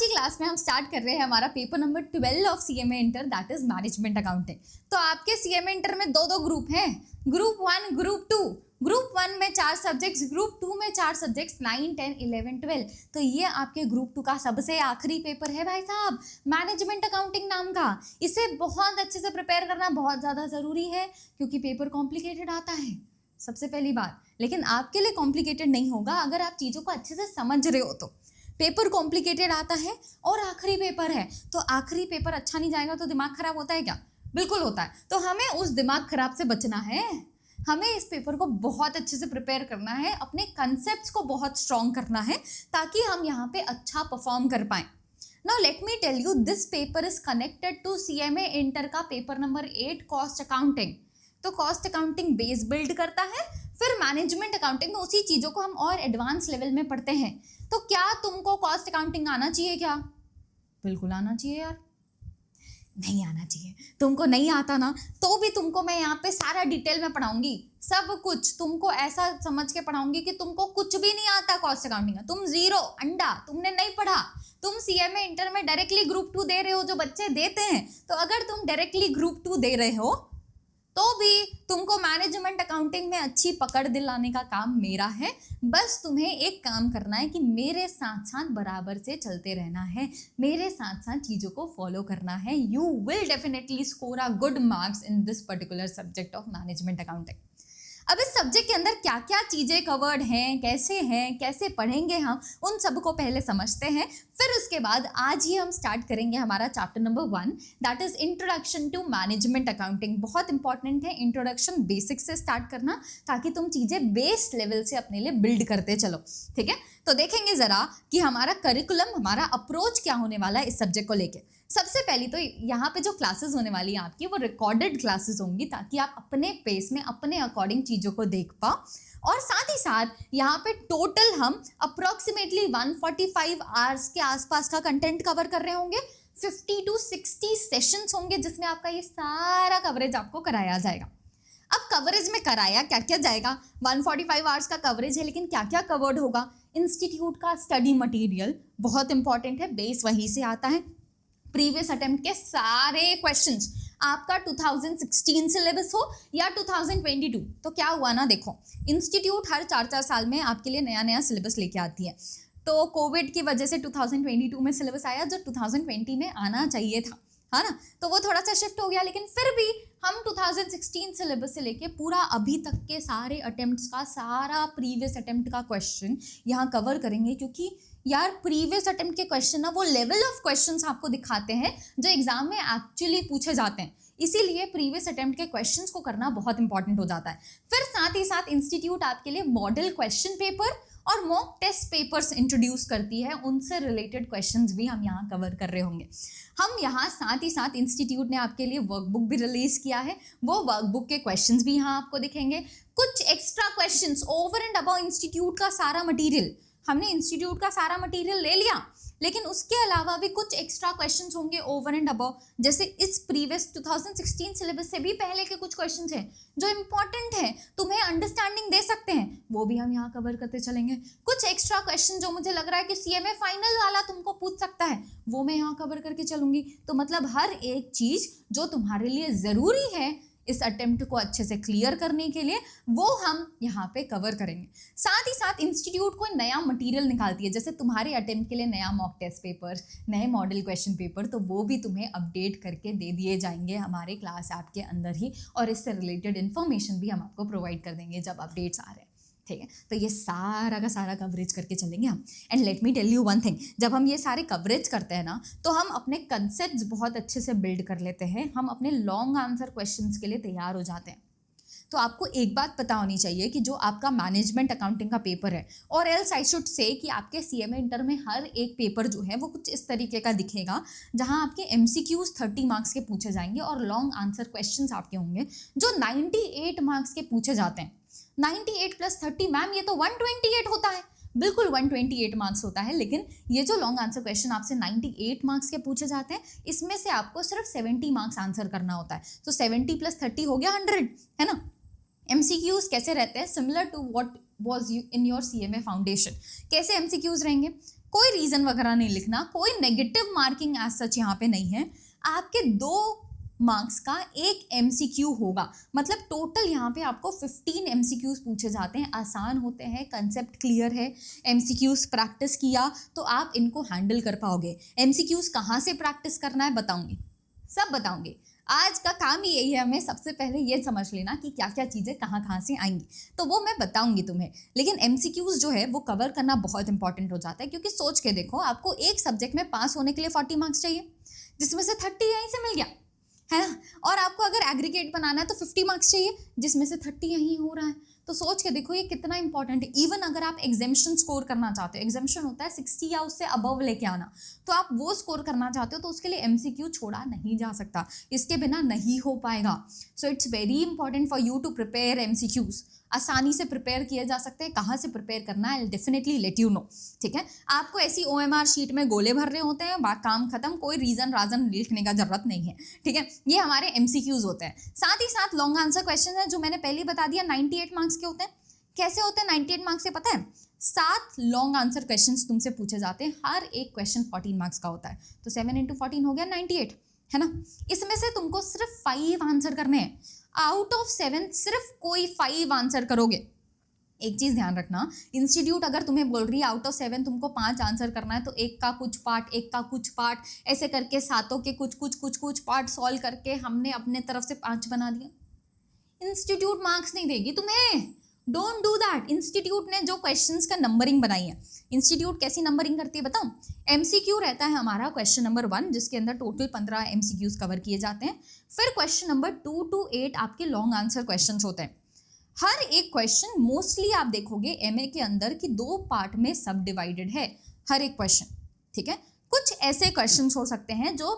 आज ही क्लास में हम स्टार्ट कर रहे हैं हमारा paper number 12 of CMA inter, that is management accounting. तो आपके सीएमए इंटर में दो ग्रुप हैं, ग्रुप 1 ग्रुप 2। ग्रुप 1 में 4 सब्जेक्ट्स, ग्रुप 2 में 4 सब्जेक्ट्स, 9, 10, 11, 12। तो ये आपके ग्रुप 2 का सबसे आखिरी पेपर है भाई साहब, मैनेजमेंट अकाउंटिंग नाम का। इसे बहुत अच्छे से प्रिपेयर करना बहुत ज़्यादा ज़रूरी है क्योंकि पेपर कॉम्प्लिकेटेड आता है, सबसे पहली बात। लेकिन आपके लिए कॉम्प्लिकेटेड नहीं होगा अगर आप चीज़ों को अच्छे से समझ रहे हो। तो पेपर कॉम्प्लिकेटेड आता है और आखिरी पेपर है, तो आखिरी पेपर अच्छा नहीं जाएगा तो दिमाग खराब होता है क्या? बिल्कुल होता है। तो हमें उस दिमाग खराब से बचना है, हमें इस पेपर को बहुत अच्छे से प्रिपेयर करना है, अपने कंसेप्ट्स को बहुत स्ट्रॉन्ग करना है ताकि हम यहाँ पे अच्छा परफॉर्म कर पाएं। Now let me tell you, this paper is connected to CMA inter का पेपर नंबर 8 कॉस्ट अकाउंटिंग। तो कॉस्ट अकाउंटिंग बेस बिल्ड करता है, फिर मैनेजमेंट अकाउंटिंग में उसी चीज़ों को हम और एडवांस लेवल में पढ़ते हैं। तो क्या तुमको कॉस्ट अकाउंटिंग आना चाहिए क्या? बिल्कुल आना चाहिए यार। नहीं आना चाहिए? तुमको नहीं आता ना तो भी तुमको मैं यहाँ पे सारा डिटेल में पढ़ाऊंगी, सब कुछ तुमको ऐसा समझ के पढ़ाऊंगी कि तुमको कुछ भी नहीं आता कॉस्ट अकाउंटिंग का, तुम जीरो अंडा, तुमने नहीं पढ़ा। तुम सीएमए इंटर में डायरेक्टली ग्रुप 2 दे रहे हो, जो बच्चे देते हैं। तो अगर तुम डायरेक्टली ग्रुप 2 दे रहे हो तो भी तुमको मैनेजमेंट अकाउंटिंग में अच्छी पकड़ दिलाने का काम मेरा है। बस तुम्हें एक काम करना है कि मेरे साथ साथ बराबर से चलते रहना है, मेरे साथ साथ चीज़ों को फॉलो करना है। You will definitely score a good marks in this particular subject of management accounting. अब इस सब्जेक्ट के अंदर क्या क्या चीज़ें कवर्ड हैं, कैसे पढ़ेंगे हम, उन सब को पहले समझते हैं। फिर उसके बाद आज ही हम स्टार्ट करेंगे हमारा chapter number 1, that is introduction to management accounting. बहुत इंपॉर्टेंट है इंट्रोडक्शन बेसिक से स्टार्ट करना ताकि तुम चीज़ें बेस लेवल से अपने लिए बिल्ड करते चलो, ठीक है। तो देखेंगे ज़रा कि हमारा करिकुलम, हमारा अप्रोच क्या होने वाला है इस सब्जेक्ट को लेके। सबसे पहली तो यहाँ पे जो क्लासेस होने वाली हैं आपकी, वो रिकॉर्डेड क्लासेस होंगी ताकि आप अपने पेस में अपने अकॉर्डिंग चीज़ों को देख पाओ। और साथ ही साथ यहाँ पे टोटल हम अप्रोक्सीमेटली 145 आवर्स के आसपास का कंटेंट कवर कर रहे होंगे। 50 to 60 सेशंस होंगे जिसमें आपका ये सारा कवरेज आपको कराया जाएगा। अब कवरेज में कराया क्या क्या जाएगा? 145 आवर्स का कवरेज है, लेकिन क्या क्या कवर्ड होगा? इंस्टीट्यूट का स्टडी मटेरियल बहुत इंपॉर्टेंट है, बेस वहीं से आता है। प्रीवियस अटेम्प्ट के सारे क्वेश्चंस, आपका 2016 सिलेबस हो या 2022। तो क्या हुआ ना, देखो इंस्टीट्यूट हर 4-4 साल में आपके लिए नया नया सिलेबस लेके आती है। तो कोविड की वजह से 2022 में सिलेबस आया जो 2020 में आना चाहिए था, है ना। तो वो थोड़ा सा शिफ्ट हो गया, लेकिन फिर भी हम 2016 सिलेबस से लेके पूरा अभी तक के सारे अटेम्प्ट्स का सारा प्रीवियस अटेम्प्ट का क्वेश्चन यहाँ कवर करेंगे। क्योंकि यार प्रीवियस अटेम्प्ट के क्वेश्चन ना वो लेवल ऑफ क्वेश्चंस आपको दिखाते हैं जो एग्जाम में एक्चुअली पूछे जाते हैं, इसीलिए प्रीवियस अटेम्प्ट के क्वेश्चंस को करना बहुत इंपॉर्टेंट हो जाता है। फिर साथ ही साथ इंस्टीट्यूट आपके लिए मॉडल क्वेश्चन पेपर और मॉक टेस्ट पेपर्स इंट्रोड्यूस करती है, उनसे रिलेटेड क्वेश्चंस भी हम यहाँ कवर कर रहे होंगे। हम यहाँ साथ ही साथ इंस्टीट्यूट ने आपके लिए वर्कबुक भी रिलीज किया है, वो वर्कबुक के क्वेश्चंस भी यहाँ आपको दिखेंगे। कुछ extra questions over and above institute का सारा मटीरियल, हमने इंस्टीट्यूट का सारा मटेरियल ले लिया, लेकिन उसके अलावा भी कुछ एक्स्ट्रा क्वेश्चंस होंगे ओवर एंड अबव। जैसे इस प्रीवियस 2016 सिलेबस से भी पहले के कुछ क्वेश्चंस हैं जो इंपॉर्टेंट है, तुम्हें अंडरस्टैंडिंग दे सकते हैं, वो भी हम यहाँ कवर करते चलेंगे। कुछ एक्स्ट्रा क्वेश्चन जो मुझे लग रहा है कि सीएमए फाइनल वाला तुमको पूछ सकता है, वो मैं यहाँ कवर करके चलूंगी। तो मतलब हर एक चीज़ जो तुम्हारे लिए ज़रूरी है इस अटेम्प्ट को अच्छे से क्लियर करने के लिए, वो हम यहाँ पे कवर करेंगे। साथ ही साथ इंस्टीट्यूट कोई नया मटेरियल निकालती है, जैसे तुम्हारे अटेम्प्ट के लिए नया मॉक टेस्ट पेपर, नए मॉडल क्वेश्चन पेपर, तो वो भी तुम्हें अपडेट करके दे दिए जाएंगे हमारे क्लास ऐप के अंदर ही, और इससे रिलेटेड इन्फॉर्मेशन भी हम आपको प्रोवाइड कर देंगे जब अपडेट्स आ रहे हैं, ठीक है। तो ये सारा का सारा कवरेज करके चलेंगे हम। And let me tell you one thing, जब हम ये सारे कवरेज करते हैं ना तो हम अपने कंसेप्ट्स बहुत अच्छे से बिल्ड कर लेते हैं, हम अपने लॉन्ग आंसर क्वेश्चंस के लिए तैयार हो जाते हैं। तो आपको एक बात पता होनी चाहिए कि जो आपका मैनेजमेंट अकाउंटिंग का पेपर है, और एल्स आई शुड से कि आपके सीएमए इंटर में हर एक पेपर जो है वो कुछ इस तरीके का दिखेगा, जहां आपके एमसीक्यूज 30 मार्क्स के पूछे जाएंगे और लॉन्ग आंसर क्वेश्चंस आपके होंगे जो 98 मार्क्स के पूछे जाते हैं। 98 + 30 मैम, ये तो 128 होता है। बिल्कुल 128 मार्क्स होता है, लेकिन ये जो लॉन्ग आंसर क्वेश्चन आपसे 98 मार्क्स के पूछे जाते हैं, इसमें से आपको सिर्फ 70 मार्क्स आंसर करना होता है। तो 70 + 30 हो गया 100, है ना। MCQs कैसे रहते हैं? Similar to what was in your CMA foundation. कैसे MCQs रहेंगे? कोई रीजन वगैरह नहीं लिखना, कोई नेगेटिव मार्किंग एज सच यहाँ पे नहीं है। आपके 2 मार्क्स का एक MCQ होगा, मतलब टोटल यहाँ पे आपको 15 MCQs पूछे जाते हैं। आसान होते हैं, कंसेप्ट क्लियर है, MCQs प्रैक्टिस किया तो आप इनको हैंडल कर पाओगे। MCQs कहाँ से प्रैक्टिस करना है बताऊंगी, सब बताऊंगी। आज का काम ही यही है, हमें सबसे पहले ये समझ लेना कि क्या क्या चीज़ें कहाँ कहाँ से आएंगी, तो वो मैं बताऊंगी तुम्हें। लेकिन MCQs जो है वो कवर करना बहुत इंपॉर्टेंट हो जाता है, क्योंकि सोच के देखो, आपको एक सब्जेक्ट में पास होने के लिए 40 मार्क्स चाहिए, जिसमें से 30 यहीं से मिल गया है ना, और आपको अगर एग्रीगेट बनाना है तो 50 मार्क्स चाहिए, जिसमें से 30 यहीं हो रहा है। तो सोच के देखो ये कितना इंपॉर्टेंट है। इवन अगर आप एग्जामिशन स्कोर करना चाहते हो, एग्जामिशन होता है 60 या उससे अबव लेके आना, तो आप वो स्कोर करना चाहते हो तो उसके लिए MCQ छोड़ा नहीं जा सकता, इसके बिना नहीं हो पाएगा। So it's very important for you to prepare MCQs। आसानी से प्रिपेयर किए जा सकते हैं, कहाँ से प्रिपेयर करना है, डेफिनेटली लेट यू नो, ठीक है। आपको ऐसी OMR शीट में गोले भर रहे होते हैं, काम खत्म, कोई रीजन राजन लिखने का जरूरत नहीं है, ठीक है। ये हमारे MCQs होते हैं। साथ ही साथ लॉन्ग आंसर क्वेश्चन है, जो मैंने पहले बता दिया, 98 मार्क्स के होते हैं। कैसे होते हैं 98 मार्क्स से पता है? 7 लॉन्ग आंसर क्वेश्चंस तुमसे पूछे जाते हैं, हर एक क्वेश्चन 14 मार्क्स का होता है, तो 7 × 14 हो गया 98, है ना। इसमें से तुमको सिर्फ 5 आंसर करने हैं। आउट ऑफ 7 सिर्फ कोई 5 आंसर करोगे। एक चीज ध्यान रखना, इंस्टीट्यूट अगर तुम्हें बोल रही है आउट ऑफ 7 तुमको 5 आंसर करना है, तो एक का कुछ पार्ट, एक का कुछ पार्ट, ऐसे करके सातों के कुछ पार्ट सॉल्व करके हमने अपने तरफ से 5 बना दिया। इंस्टीट्यूट मार्क्स नहीं देगी तुम्हें, डोंट डू दैट। इंस्टीट्यूट ने जो क्वेश्चंस का नंबरिंग बनाई है, इंस्टीट्यूट कैसी नंबरिंग करती है बताऊं? MCQ रहता है हमारा क्वेश्चन नंबर 1, जिसके अंदर टोटल 15 MCQs कवर किए जाते हैं। फिर क्वेश्चन नंबर 2 to 8 आपके लॉन्ग आंसर क्वेश्चंस होते हैं। हर एक क्वेश्चन मोस्टली आप देखोगे MA के अंदर कि 2 पार्ट में सब डिवाइडेड है हर एक क्वेश्चन, ठीक है। कुछ ऐसे क्वेश्चन हो सकते हैं जो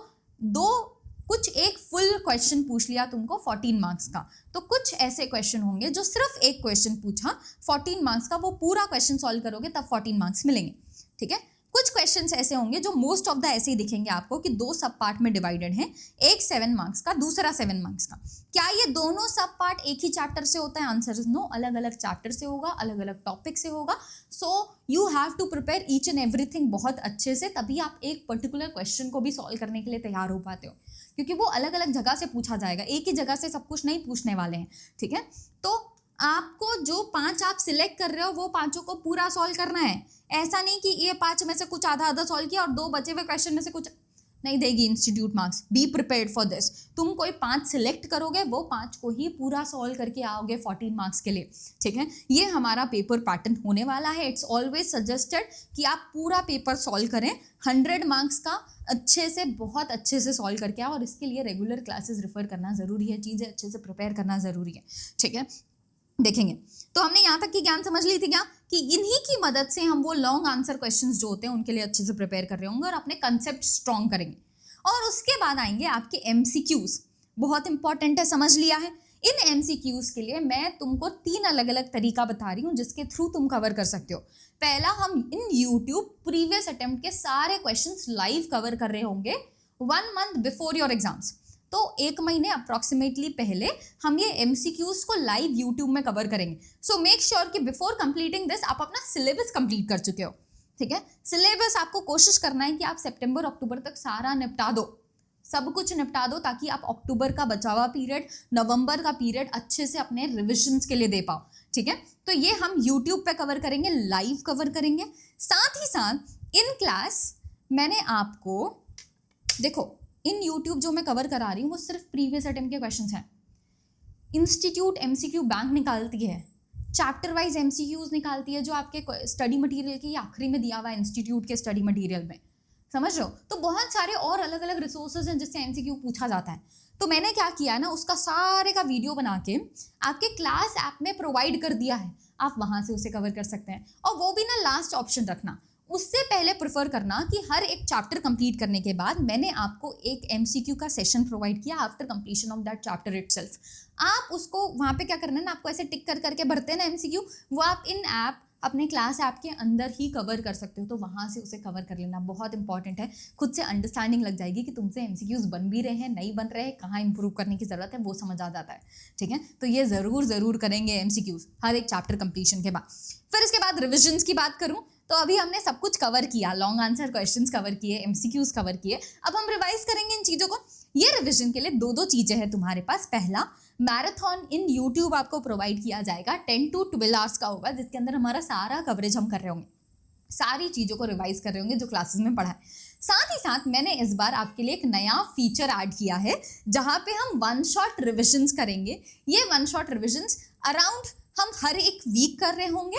कुछ एक फुल क्वेश्चन पूछ लिया तुमको 14 मार्क्स का, तो कुछ ऐसे क्वेश्चन होंगे जो सिर्फ एक क्वेश्चन पूछा 14 मार्क्स का, वो पूरा क्वेश्चन सॉल्व करोगे तब 14 मार्क्स मिलेंगे, ठीक है। कुछ क्वेश्चंस ऐसे होंगे जो मोस्ट ऑफ द ऐसे ही दिखेंगे आपको कि 2 सब पार्ट में डिवाइडेड हैं, एक 7 मार्क्स का, दूसरा 7 मार्क्स का। क्या ये दोनों सब पार्ट एक ही चैप्टर से होता है? आंसर इज नो, अलग अलग चैप्टर से होगा, अलग अलग टॉपिक से होगा। So you have to prepare each and everything बहुत अच्छे से, तभी आप एक पर्टिकुलर क्वेश्चन को भी सॉल्व करने के लिए तैयार हो पाते हो, क्योंकि वो अलग अलग जगह से पूछा जाएगा, एक ही जगह से सब कुछ नहीं पूछने वाले हैं, ठीक है। तो आपको जो 5 आप सिलेक्ट कर रहे हो वो 5 को पूरा सॉल्व करना है। ऐसा नहीं कि ये 5 में से कुछ आधा सॉल्व किया और 2 बचे हुए क्वेश्चन में से कुछ नहीं देगी institute marks. Be prepared for this. तुम कोई 5 सिलेक्ट करोगे, वो 5 को ही पूरा सॉल्व करके आओगे 14 मार्क्स के लिए, ठीक है। ये हमारा पेपर पैटर्न होने वाला है। इट्स ऑलवेज सजेस्टेड कि आप पूरा पेपर सॉल्व करें, 100 मार्क्स का अच्छे से, बहुत अच्छे से सॉल्व करके आओ, और इसके लिए रेगुलर क्लासेस रेफर करना ज़रूरी है, चीज़ें अच्छे से प्रिपेयर करना ज़रूरी है, ठीक है। देखेंगे तो हमने यहाँ तक की ज्ञान समझ ली थी क्या, कि इन्हीं की मदद से हम वो लॉन्ग आंसर क्वेश्चंस जो होते हैं उनके लिए अच्छे से प्रिपेयर कर रहे होंगे और अपने कंसेप्ट स्ट्रॉन्ग करेंगे। और उसके बाद आएंगे आपके MCQs, बहुत इंपॉर्टेंट है, समझ लिया है। इन MCQs के लिए मैं तुमको 3 अलग अलग तरीका बता रही हूँ जिसके थ्रू तुम कवर कर सकते हो। पहला, हम इन YouTube प्रीवियस अटेम्प्ट के सारे क्वेश्चंस लाइव कवर कर रहे होंगे 1 month बिफोर योर एग्जाम्स। तो 1 महीने अप्रॉक्सीमेटली पहले हम ये MCQs को लाइव यूट्यूब में कवर करेंगे। सो मेक श्योर कि बिफोर कंप्लीटिंग दिस आप अपना सिलेबस कंप्लीट कर चुके हो, ठीक है। सिलेबस आपको कोशिश करना है कि आप सितंबर अक्टूबर तक सारा निपटा दो, सब कुछ निपटा दो, ताकि आप अक्टूबर का बचा हुआ पीरियड, नवंबर का पीरियड अच्छे से अपने रिविजन्स के लिए दे पाओ, ठीक है। तो ये हम यूट्यूब पे कवर करेंगे, लाइव कवर करेंगे। साथ ही साथ इन क्लास मैंने आपको, देखो इन YouTube जो मैं कवर करा रही हूँ वो सिर्फ प्रीवियस अटेम्प्ट के क्वेश्चंस हैं। इंस्टीट्यूट MCQ बैंक निकालती है, चैप्टर वाइज MCQs निकालती है, जो आपके स्टडी मटेरियल के आखिरी में दिया हुआ है इंस्टीट्यूट के स्टडी मटेरियल में, समझ रहे हो। तो बहुत सारे और अलग अलग रिसोर्सेज हैं जिससे MCQ पूछा जाता है। तो मैंने क्या किया है ना, उसका सारे का वीडियो बना के आपके क्लास ऐप में प्रोवाइड कर दिया है, आप वहाँ से उसे कवर कर सकते हैं। और वो भी ना लास्ट ऑप्शन रखना, उससे पहले प्रेफर करना कि हर एक चैप्टर कंप्लीट करने के बाद मैंने आपको एक MCQ का सेशन प्रोवाइड किया after completion of that chapter itself. आप उसको वहाँ पे क्या करना है ना, आपको ऐसे टिक कर करके भरते हैं ना MCQ, वो आप इन ऐप, अपने क्लास ऐप के अंदर ही कवर कर सकते हो। तो वहाँ से उसे कवर कर लेना बहुत इंपॉर्टेंट है। खुद से अंडरस्टैंडिंग लग जाएगी कि तुमसे MCQs बन भी रहे हैं, नहीं बन रहे हैं, कहाँ इंप्रूव करने की ज़रूरत है, वो समझ आ जाता है, ठीक है। तो ये ज़रूर करेंगे MCQs हर एक चैप्टर कंप्लीशन के बाद। फिर इसके बाद रिविजन्स की बात करूँ तो अभी हमने सब कुछ कवर किया, लॉन्ग आंसर क्वेश्चंस कवर किए, एमसीक्यूज कवर किए। अब हम रिवाइज करेंगे इन चीज़ों को। ये रिविजन के लिए दो चीज़ें हैं तुम्हारे पास। पहला, मैराथन इन यूट्यूब आपको प्रोवाइड किया जाएगा, 10 to 12 आवर्स का होगा, जिसके अंदर हमारा सारा कवरेज हम कर रहे होंगे, सारी चीज़ों को रिवाइज कर रहे होंगे जो क्लासेस में पढ़ा है। साथ ही साथ मैंने इस बार आपके लिए एक नया फीचर ऐड किया है, जहाँ पे हम वन शॉट रिविजन्स करेंगे। ये वन शॉट रिविजन्स अराउंड हम हर एक वीक कर रहे होंगे,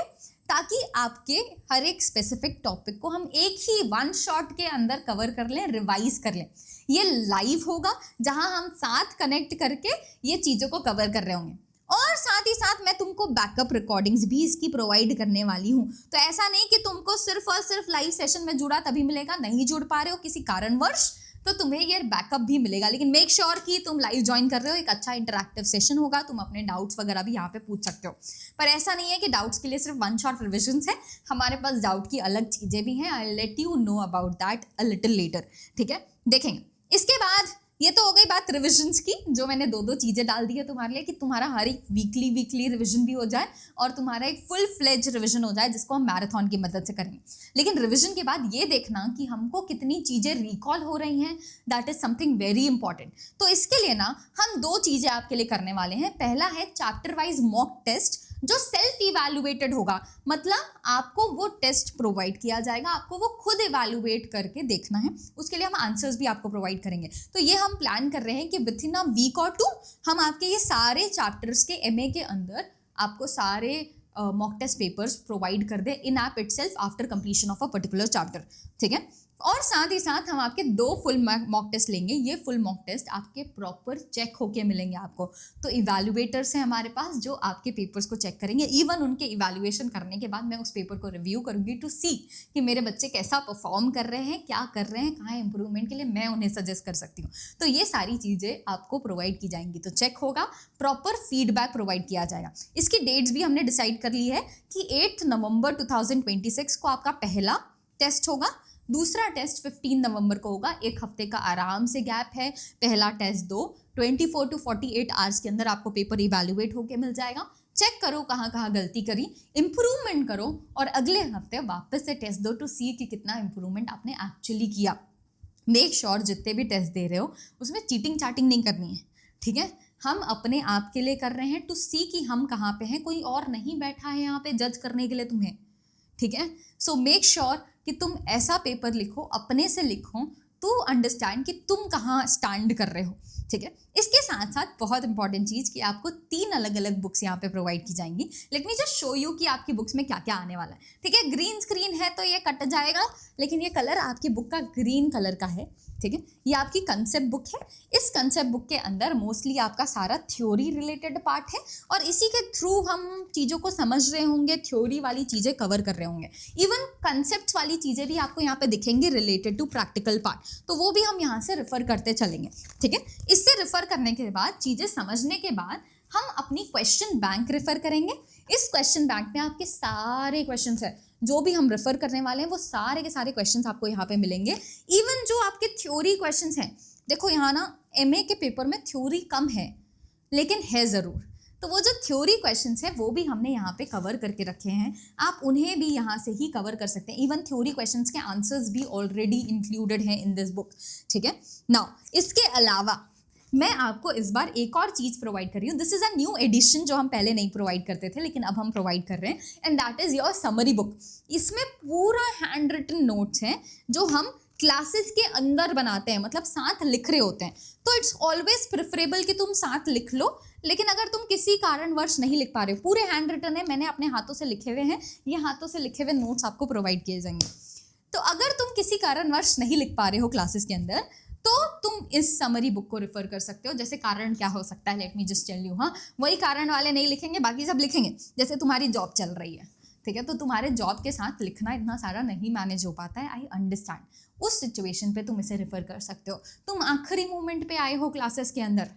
ताकि आपके हर एक स्पेसिफिक टॉपिक को हम एक ही वन शॉट के अंदर कवर कर लें, रिवाइज कर लें। ये लाइव होगा, जहाँ हम साथ कनेक्ट करके ये चीज़ों को कवर कर रहे होंगे, और साथ ही साथ मैं तुमको बैकअप रिकॉर्डिंग्स भी इसकी प्रोवाइड करने वाली हूँ। तो ऐसा नहीं कि तुमको सिर्फ और सिर्फ लाइव सेशन में जुड़ा तभी मिलेगा, नहीं जुड़ पा रहे हो किसी कारणवश, तो तुम्हें ये बैकअप भी मिलेगा। लेकिन मेक श्योर कि तुम लाइव ज्वाइन कर रहे हो, एक अच्छा इंटरैक्टिव सेशन होगा, तुम अपने डाउट्स वगैरह भी यहाँ पे पूछ सकते हो। पर ऐसा नहीं है कि डाउट्स के लिए सिर्फ वन शॉट रिविजन्स है, हमारे पास डाउट की अलग चीज़ें भी हैं। I let you know about that a little letter, ठीक है, देखेंगे। इसके बाद ये तो हो गई बात रिविजन्स की, जो मैंने दो चीज़ें डाल दी है तुम्हारे लिए, कि तुम्हारा हर एक वीकली रिविजन भी हो जाए और तुम्हारा एक फुल फ्लेज रिविजन हो जाए, जिसको हम मैराथन की मदद से करेंगे। लेकिन रिविजन के बाद ये देखना कि हमको कितनी चीज़ें रिकॉल हो रही हैं, that is something very important. तो इसके लिए ना हम दो चीज़ें आपके लिए करने वाले हैं। पहला है चैप्टर वाइज मॉक टेस्ट, जो सेल्फ इवैल्यूएटेड होगा, मतलब आपको वो टेस्ट प्रोवाइड किया जाएगा, आपको वो खुद इवैल्यूएट करके देखना है, उसके लिए हम आंसर्स भी आपको प्रोवाइड करेंगे। तो ये हम प्लान कर रहे हैं कि विद इन अ वीक और 2 हम आपके ये सारे चैप्टर्स के एमए के अंदर आपको सारे मॉक टेस्ट पेपर्स प्रोवाइड कर दे in app itself after completion of a particular chapter, ठीक है। और साथ ही साथ हम आपके 2 फुल मॉक टेस्ट लेंगे। ये फुल मॉक टेस्ट आपके प्रॉपर चेक होके मिलेंगे आपको। तो इवैल्यूएटर्स हैं हमारे पास, जो आपके पेपर्स को चेक करेंगे। इवन उनके इवैल्यूएशन करने के बाद मैं उस पेपर को रिव्यू करूँगी टू सी कि मेरे बच्चे कैसा परफॉर्म कर रहे हैं, क्या कर रहे हैं, कहाँ इंप्रूवमेंट के लिए मैं उन्हें सजेस्ट कर सकती हूँ। तो ये सारी चीज़ें आपको प्रोवाइड की जाएंगी। तो चेक होगा, प्रॉपर फीडबैक प्रोवाइड किया जाएगा। इसकी डेट्स भी हमने डिसाइड कर ली है कि 8 नवंबर 2026 को आपका पहला टेस्ट होगा, दूसरा टेस्ट 15 नवंबर को होगा। एक हफ्ते का आराम से गैप है, पहला टेस्ट 2, 24 to 48 आवर्स के अंदर आपको पेपर इवैल्यूएट होके मिल जाएगा। चेक करो कहाँ कहाँ गलती करी, इम्प्रूवमेंट करो, और अगले हफ्ते वापस से टेस्ट दो टू सी कि कितना इम्प्रूवमेंट आपने एक्चुअली किया। मेक श्योर जितने भी टेस्ट दे रहे हो उसमें चीटिंग चाटिंग नहीं करनी है, ठीक है। हम अपने आप के लिए कर रहे हैं टू सी कि हम कहाँ पे हैं, कोई और नहीं बैठा है यहाँ पे जज करने के लिए तुम्हें, ठीक है। सो मेक श्योर कि तुम ऐसा पेपर लिखो, अपने से लिखो, टू अंडरस्टैंड कि तुम कहाँ स्टैंड कर रहे हो, ठीक है। इसके साथ साथ बहुत इंपॉर्टेंट चीज़ कि आपको 3 अलग अलग बुक्स यहाँ पे प्रोवाइड की जाएंगी। Late me just show you कि आपकी बुक्स में क्या क्या आने वाला है, ठीक है। ग्रीन स्क्रीन है तो ये कट जाएगा, लेकिन ये कलर आपकी बुक का ग्रीन कलर का है, ठीक है। ये आपकी कंसेप्ट बुक है। इस कंसेप्ट बुक के अंदर मोस्टली आपका सारा थ्योरी रिलेटेड पार्ट है, और इसी के थ्रू हम चीज़ों को समझ रहे होंगे, थ्योरी वाली चीज़ें कवर कर रहे होंगे। इवन कंसेप्ट वाली चीज़ें भी आपको यहाँ पे दिखेंगी रिलेटेड टू प्रैक्टिकल पार्ट, तो वो भी हम यहाँ से रेफर करते चलेंगे, ठीक है। इससे रेफर करने के बाद, चीज़ें समझने के बाद, हम अपनी क्वेश्चन बैंक रेफर करेंगे। इस क्वेश्चन बैंक में आपके सारे क्वेश्चंस हैं, जो भी हम रेफर करने वाले हैं वो सारे के सारे क्वेश्चंस आपको यहाँ पे मिलेंगे। इवन जो आपके थ्योरी क्वेश्चंस हैं, देखो यहाँ ना एमए के पेपर में थ्योरी कम है, लेकिन है ज़रूर, तो वो जो थ्योरी क्वेश्चंस हैं वो भी हमने यहाँ पे कवर करके रखे हैं। आप उन्हें भी यहाँ से ही कवर कर सकते हैं। इवन थ्योरी क्वेश्चंस के आंसर्स भी ऑलरेडी इंक्लूडेड हैं इन दिस बुक, ठीक है। नाउ इसके अलावा मैं आपको इस बार एक और चीज़ प्रोवाइड कर रही हूँ। This is a new edition जो हम पहले नहीं प्रोवाइड करते थे, लेकिन अब हम प्रोवाइड कर रहे हैं, and that is your summary book. इसमें पूरा हैंड रिटन नोट्स हैं जो हम क्लासेस के अंदर बनाते हैं, मतलब साथ लिख रहे होते हैं। तो इट्स ऑलवेज प्रेफरेबल कि तुम साथ लिख लो, लेकिन अगर तुम किसी कारणवश नहीं लिख पा रहे हो, पूरे हैंड रिटन है, मैंने अपने हाथों से लिखे हुए हैं, ये हाथों से लिखे हुए नोट्स आपको प्रोवाइड किए जाएंगे। तो अगर तुम किसी कारणवश नहीं लिख पा रहे हो क्लासेस के अंदर, तो तुम इस समरी बुक को रेफर कर सकते हो। जैसे कारण क्या हो सकता है, let me just tell you. हाँ, वही कारण वाले नहीं लिखेंगे, बाकी सब लिखेंगे। जैसे तुम्हारी जॉब चल रही है, ठीक है, तो तुम्हारे जॉब के साथ लिखना इतना सारा नहीं मैनेज हो पाता है, आई अंडरस्टैंड। उस सिचुएशन पे तुम इसे रेफर कर सकते हो। तुम आखिरी मोमेंट पे आए हो क्लासेस के अंदर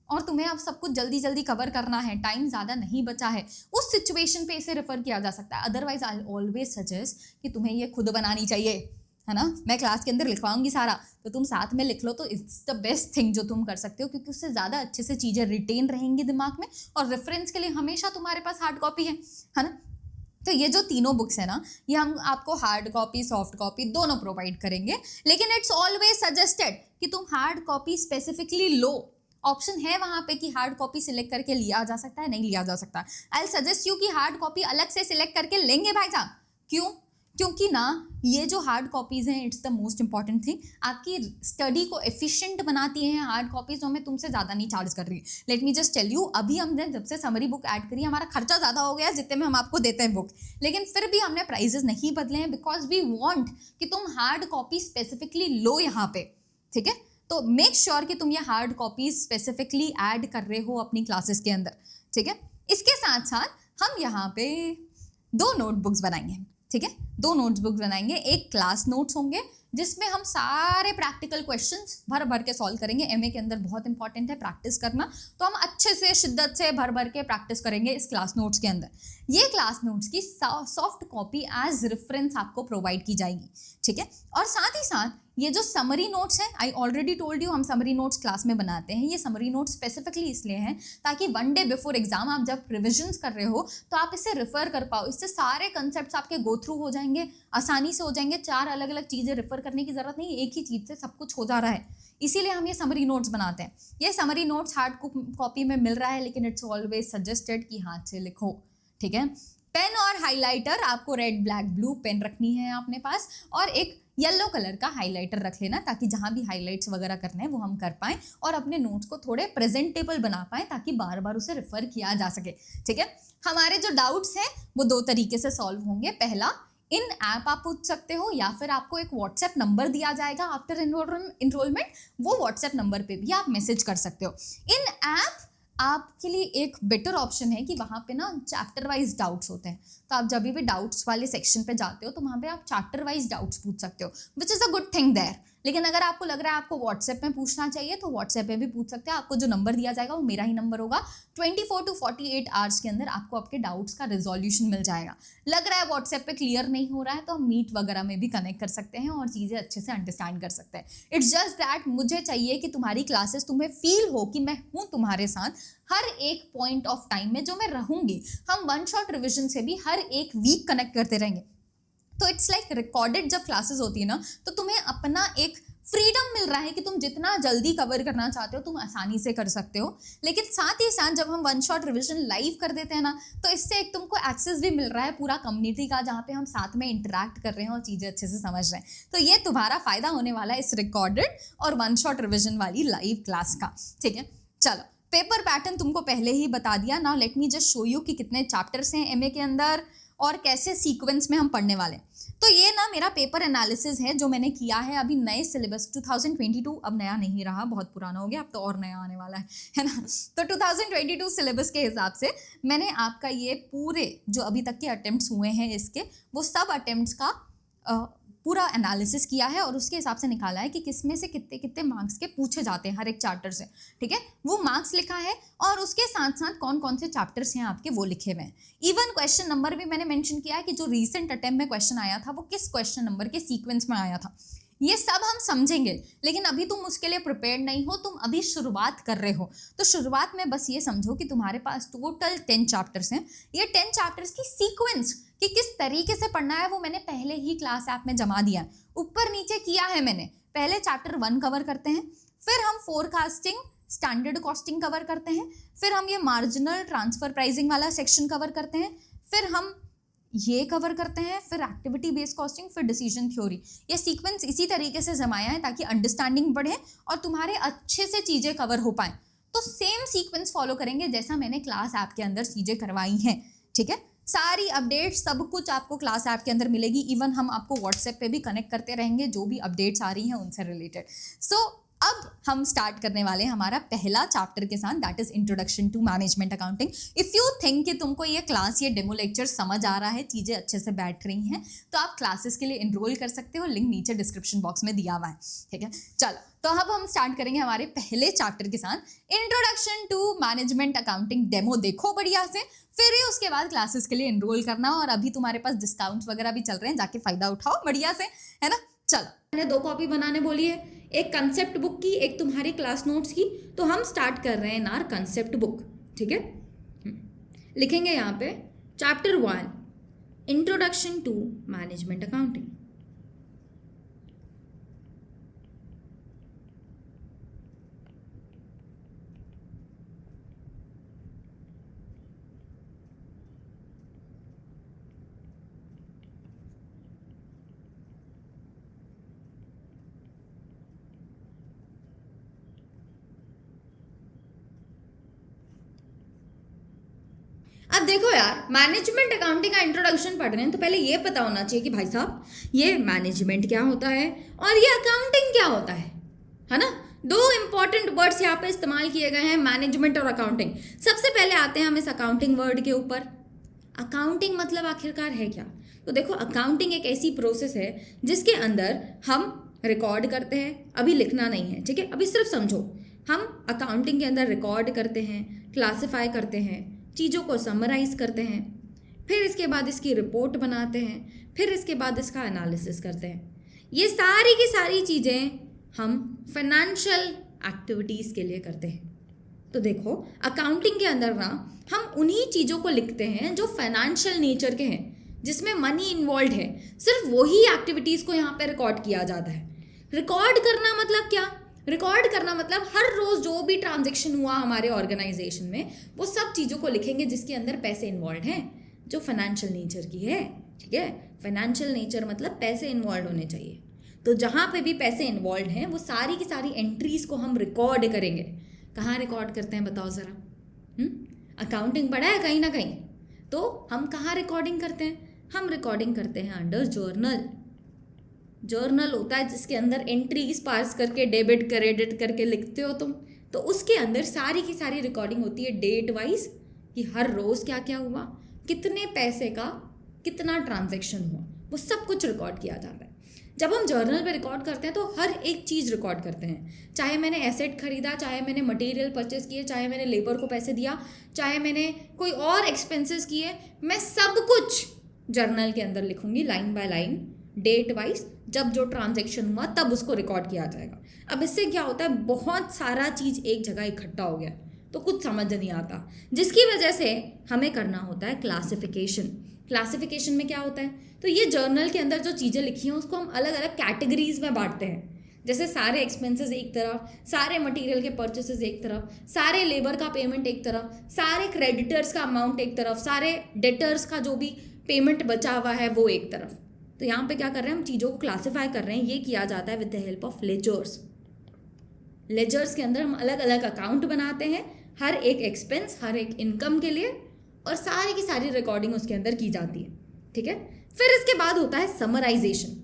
और तुम्हें अब सब कुछ जल्दी जल्दी कवर करना है, टाइम ज़्यादा नहीं बचा है, उस सिचुएशन पे इसे रेफर किया जा सकता है। अदरवाइज आई ऑलवेज सजेस्ट कि तुम्हें ये खुद बनानी चाहिए, है ना। मैं क्लास के अंदर लिखवाऊंगी सारा, तो तुम साथ में लिख लो, तो इट्स द बेस्ट थिंग जो तुम कर सकते हो, क्योंकि उससे ज़्यादा अच्छे से चीज़ें रिटेन रहेंगी दिमाग में, और रेफरेंस के लिए हमेशा तुम्हारे पास हार्ड कॉपी है ना। तो ये जो तीनों बुक्स है ना, ये हम आपको हार्ड कॉपी सॉफ्ट कॉपी दोनों प्रोवाइड करेंगे, लेकिन इट्स ऑलवेज सजेस्टेड कि तुम हार्ड कॉपी स्पेसिफिकली लो। ऑप्शन है वहाँ पे कि हार्ड कॉपी सिलेक्ट करके लिया जा सकता है, नहीं लिया जा सकता। आई सजेस्ट यू कि हार्ड कॉपी अलग से सिलेक्ट करके लेंगे भाई साहब। क्यों? क्योंकि ना ये जो हार्ड कॉपीज़ हैं, it's the most important thing, आपकी स्टडी को एफिशिएंट बनाती हैं हार्ड कॉपीज, तो मैं तुमसे ज़्यादा नहीं चार्ज कर रही। Let me just tell you, अभी हमने जब से समरी बुक ऐड करी हमारा खर्चा ज़्यादा हो गया जितने में हम आपको देते हैं बुक, लेकिन फिर भी हमने प्राइजेस नहीं बदले हैं बिकॉज वी वॉन्ट कि तुम हार्ड कॉपी स्पेसिफिकली लो यहाँ पे, ठीक है। तो मेक श्योर कि तुम ये हार्ड कॉपीज स्पेसिफिकली ऐड कर रहे हो अपनी क्लासेस के अंदर, ठीक है। इसके साथ साथ हम यहाँ पे 2 नोटबुक्स बनाएंगे, ठीक है। 2 नोटबुक बनाएंगे, एक क्लास नोट्स होंगे जिसमें हम सारे प्रैक्टिकल क्वेश्चंस भर भर के सॉल्व करेंगे। एमए के अंदर बहुत इंपॉर्टेंट है प्रैक्टिस करना, तो हम अच्छे से शिद्दत से भर भर के प्रैक्टिस करेंगे इस क्लास नोट्स के अंदर। ये क्लास नोट्स की सॉफ्ट कॉपी एज रेफरेंस आपको प्रोवाइड की जाएगी, ठीक है। और साथ ही साथ ये जो समरी नोट्स हैं, आई ऑलरेडी टोल्ड यू हम समरी नोट्स क्लास में बनाते हैं। ये समरी नोट्स स्पेसिफिकली इसलिए हैं ताकि 1 डे बिफोर एग्जाम आप जब रिविजन्स कर रहे हो तो आप इसे रेफर कर पाओ। इससे सारे कंसेप्ट्स आपके गो थ्रू हो जाएंगे, आसानी से हो जाएंगे। 4 अलग अलग चीज़ें रेफर करने की जरूरत नहीं, एक ही चीज़ से सब कुछ हो जा रहा है, इसीलिए हम ये समरी नोट्स बनाते हैं। ये समरी नोट्स हार्ड कॉपी में मिल रहा है, लेकिन इट्स ऑलवेज सजेस्टेड कि हाथ से लिखो, ठीक है। पेन और हाइलाइटर आपको रेड ब्लैक ब्लू पेन रखनी है अपने पास, और एक येलो कलर का हाइलाइटर रख लेना ताकि जहाँ भी हाइलाइट्स वगैरह करने हैं वो हम कर पाएँ और अपने नोट्स को थोड़े प्रेजेंटेबल बना पाएँ ताकि बार बार उसे रेफर किया जा सके, ठीक है। हमारे जो डाउट्स हैं वो 2 तरीके से सॉल्व होंगे। पहला, इन ऐप आप पूछ सकते हो या फिर आपको एक व्हाट्सएप नंबर दिया जाएगा आफ्टर इनरोलमेंट, वो व्हाट्सएप नंबर पे भी आप मैसेज कर सकते हो। इन ऐप आपके लिए एक बेटर ऑप्शन है कि वहाँ पे ना चैप्टर वाइज डाउट्स होते हैं, तो आप जब भी डाउट्स वाले सेक्शन पे जाते हो तो वहाँ पे आप चैप्टर वाइज डाउट्स पूछ सकते हो, which is a good thing there. लेकिन अगर आपको लग रहा है आपको व्हाट्सएप में पूछना चाहिए तो व्हाट्सएप पे भी पूछ सकते हैं। आपको जो नंबर दिया जाएगा वो मेरा ही नंबर होगा। 24 to 48 आवर्स के अंदर आपको आपके डाउट्स का रिजोल्यूशन मिल जाएगा। लग रहा है व्हाट्सएप पे क्लियर नहीं हो रहा है तो हम मीट वगैरह में भी कनेक्ट कर सकते हैं और चीज़ें अच्छे से अंडरस्टैंड कर सकते हैं। इट्स जस्ट दैट मुझे चाहिए कि तुम्हारी क्लासेस तुम्हें फील हो कि मैं हूँ तुम्हारे साथ हर एक पॉइंट ऑफ टाइम में जो मैं रहूँगी। हम 1 शॉट रिविजन से भी हर एक वीक कनेक्ट करते रहेंगे, तो इट्स लाइक रिकॉर्डेड जब क्लासेस होती है ना तो तुम्हें अपना एक फ्रीडम मिल रहा है कि तुम जितना जल्दी कवर करना चाहते हो तुम आसानी से कर सकते हो। लेकिन साथ ही साथ जब हम 1 शॉट रिविजन लाइव कर देते हैं ना तो इससे एक तुमको एक्सेस भी मिल रहा है पूरा कम्युनिटी का, जहाँ पे हम साथ में इंटरेक्ट कर रहे हैं और चीज़ें अच्छे से समझ रहे हैं। तो ये तुम्हारा फायदा होने वाला है इस रिकॉर्डेड और 1 शॉट रिविजन वाली लाइव क्लास का, ठीक है। चलो, पेपर पैटर्न तुमको पहले ही बता दिया। Now let me just show you कि कितने चैप्टर्स हैं एमए के अंदर और कैसे सीक्वेंस में हम पढ़ने वाले हैं। तो ये ना मेरा पेपर एनालिसिस है जो मैंने किया है अभी नए सिलेबस 2022, अब नया नहीं रहा, बहुत पुराना हो गया, अब तो और नया आने वाला है ना। तो 2022 सिलेबस के हिसाब से मैंने आपका ये पूरे जो अभी तक के अटेम्प्ट्स हुए हैं इसके वो सब अटेम्प्ट्स का पूरा एनालिसिस किया है और उसके हिसाब से निकाला है कि किसमें से कितने कितने मार्क्स के पूछे जाते हैं हर एक चैप्टर से, ठीक है। वो मार्क्स लिखा है और उसके साथ साथ कौन कौन से चैप्टर्स हैं आपके वो लिखे हुए हैं। इवन क्वेश्चन नंबर भी मैंने मेंशन किया है कि जो रीसेंट अटेम्प्ट में क्वेश्चन आया था वो किस क्वेश्चन नंबर के सीक्वेंस में आया था। ये सब हम समझेंगे, लेकिन अभी तुम उसके लिए प्रिपेयर्ड नहीं हो, तुम अभी शुरुआत कर रहे हो। तो शुरुआत में बस ये समझो कि तुम्हारे पास टोटल 10 चैप्टर्स हैं। ये 10 चैप्टर्स की सीक्वेंस कि किस तरीके से पढ़ना है वो मैंने पहले ही क्लास ऐप में जमा दिया है, ऊपर नीचे किया है मैंने। पहले चैप्टर 1 कवर करते हैं, फिर हम फोरकास्टिंग स्टैंडर्ड कॉस्टिंग कवर करते हैं, फिर हम ये मार्जिनल ट्रांसफर प्राइसिंग वाला सेक्शन कवर करते हैं, फिर हम ये कवर करते हैं, फिर एक्टिविटी बेस्ड कॉस्टिंग, फिर डिसीजन थ्योरी। ये सीक्वेंस इसी तरीके से जमाया है ताकि अंडरस्टैंडिंग बढ़े और तुम्हारे अच्छे से चीज़ें कवर हो पाएँ। तो सेम सीक्वेंस फॉलो करेंगे जैसा मैंने क्लास ऐप के अंदर चीज़ें करवाई हैं, ठीक है। सारी अपडेट्स सब कुछ आपको क्लास ऐप के अंदर मिलेगी। इवन हम आपको व्हाट्सएप पे भी कनेक्ट करते रहेंगे जो भी अपडेट्स आ रही हैं उनसे रिलेटेड। सो अब हम स्टार्ट करने वाले हैं हमारा पहला चैप्टर के साथ, that is introduction to management accounting. If you think कि तुमको ये क्लास ये डेमो लेक्चर समझ आ रहा है, चीज़ें अच्छे से बैठ रही हैं, तो आप क्लासेस के लिए एनरोल कर सकते हो, लिंक नीचे डिस्क्रिप्शन बॉक्स में दिया हुआ है, ठीक है। चलो, तो अब हम स्टार्ट करेंगे हमारे पहले चैप्टर के साथ, introduction to management accounting. Demo देखो बढ़िया से, फिर ही उसके बाद क्लासेस के लिए एनरोल करना। और अभी तुम्हारे पास डिस्काउंट्स वगैरह भी चल रहे हैं, जाके फ़ायदा उठाओ बढ़िया से, है ना। चलो, मैंने 2 कॉपी बनाने बोली है, एक कंसेप्ट बुक की, एक तुम्हारी क्लास नोट्स की। तो हम स्टार्ट कर रहे हैं नार कंसेप्ट बुक, ठीक है। लिखेंगे यहाँ पे chapter 1 introduction to management accounting. अब देखो यार, मैनेजमेंट अकाउंटिंग का इंट्रोडक्शन पढ़ रहे हैं तो पहले ये पता होना चाहिए कि भाई साहब ये मैनेजमेंट क्या होता है और ये अकाउंटिंग क्या होता है ना। दो इंपॉर्टेंट वर्ड्स यहाँ पे इस्तेमाल किए गए हैं, मैनेजमेंट और अकाउंटिंग। सबसे पहले आते हैं हम इस अकाउंटिंग वर्ड के ऊपर। अकाउंटिंग मतलब आखिरकार है क्या? तो देखो, अकाउंटिंग एक ऐसी प्रोसेस है जिसके अंदर हम रिकॉर्ड करते हैं, अभी लिखना नहीं है, ठीक है, अभी सिर्फ समझो। हम अकाउंटिंग के अंदर रिकॉर्ड करते हैं, क्लासिफाई करते हैं, चीज़ों को समराइज करते हैं, फिर इसके बाद इसकी रिपोर्ट बनाते हैं, फिर इसके बाद इसका एनालिसिस करते हैं। ये सारी की सारी चीज़ें हम फाइनेंशियल एक्टिविटीज़ के लिए करते हैं। तो देखो, अकाउंटिंग के अंदर ना हम उन्हीं चीज़ों को लिखते हैं जो फाइनेंशियल नेचर के हैं, जिसमें मनी इन्वॉल्व है। सिर्फ वही एक्टिविटीज़ को यहाँ पे रिकॉर्ड किया जाता है। रिकॉर्ड करना मतलब क्या? रिकॉर्ड करना मतलब हर रोज़ जो भी ट्रांजैक्शन हुआ हमारे ऑर्गेनाइजेशन में, वो सब चीज़ों को लिखेंगे जिसके अंदर पैसे इन्वॉल्व हैं, जो फाइनेंशियल नेचर की है, ठीक है। फाइनेंशियल नेचर मतलब पैसे इन्वॉल्व होने चाहिए। तो जहाँ पे भी पैसे इन्वॉल्व हैं वो सारी की सारी एंट्रीज को हम रिकॉर्ड करेंगे। कहाँ रिकॉर्ड करते हैं बताओ ज़रा? अकाउंटिंग पढ़ा है कहीं ना कहीं, तो हम कहाँ रिकॉर्डिंग करते हैं? हम रिकॉर्डिंग करते हैं अंडर जर्नल। जर्नल होता है जिसके अंदर एंट्रीज पास करके डेबिट क्रेडिट करके लिखते हो तुम, तो उसके अंदर सारी की सारी रिकॉर्डिंग होती है डेट वाइज, कि हर रोज़ क्या क्या हुआ, कितने पैसे का कितना ट्रांजैक्शन हुआ, वो सब कुछ रिकॉर्ड किया जाता है। जब हम जर्नल पे रिकॉर्ड करते हैं तो हर एक चीज़ रिकॉर्ड करते हैं, चाहे मैंने एसेट खरीदा, चाहे मैंने मटेरियल परचेस किए, चाहे मैंने लेबर को पैसे दिया, चाहे मैंने कोई और एक्सपेंसेस किए, मैं सब कुछ जर्नल के अंदर लिखूंगी line by line, date wise. जब जो ट्रांजैक्शन हुआ तब उसको रिकॉर्ड किया जाएगा। अब इससे क्या होता है, बहुत सारा चीज़ एक जगह इकट्ठा हो गया तो कुछ समझ नहीं आता, जिसकी वजह से हमें करना होता है क्लासिफिकेशन। क्लासिफिकेशन में क्या होता है, तो ये जर्नल के अंदर जो चीज़ें लिखी हैं उसको हम अलग अलग कैटेगरीज में बांटते हैं। जैसे सारे एक्सपेंसेस एक तरफ, सारे मटेरियल के परचेसेस एक तरफ, सारे लेबर का पेमेंट एक तरफ, सारे क्रेडिटर्स का अमाउंट एक तरफ, सारे डेटर्स का जो भी पेमेंट बचा हुआ है वो एक तरफ। तो यहाँ पे क्या कर रहे हैं, हम चीज़ों को क्लासिफाई कर रहे हैं। ये किया जाता है with the help of ledgers. Ledgers के अंदर हम अलग अलग अकाउंट बनाते हैं, हर एक एक्सपेंस, हर एक इनकम के लिए, और सारी की सारी रिकॉर्डिंग उसके अंदर की जाती है, ठीक है। फिर इसके बाद होता है समराइजेशन।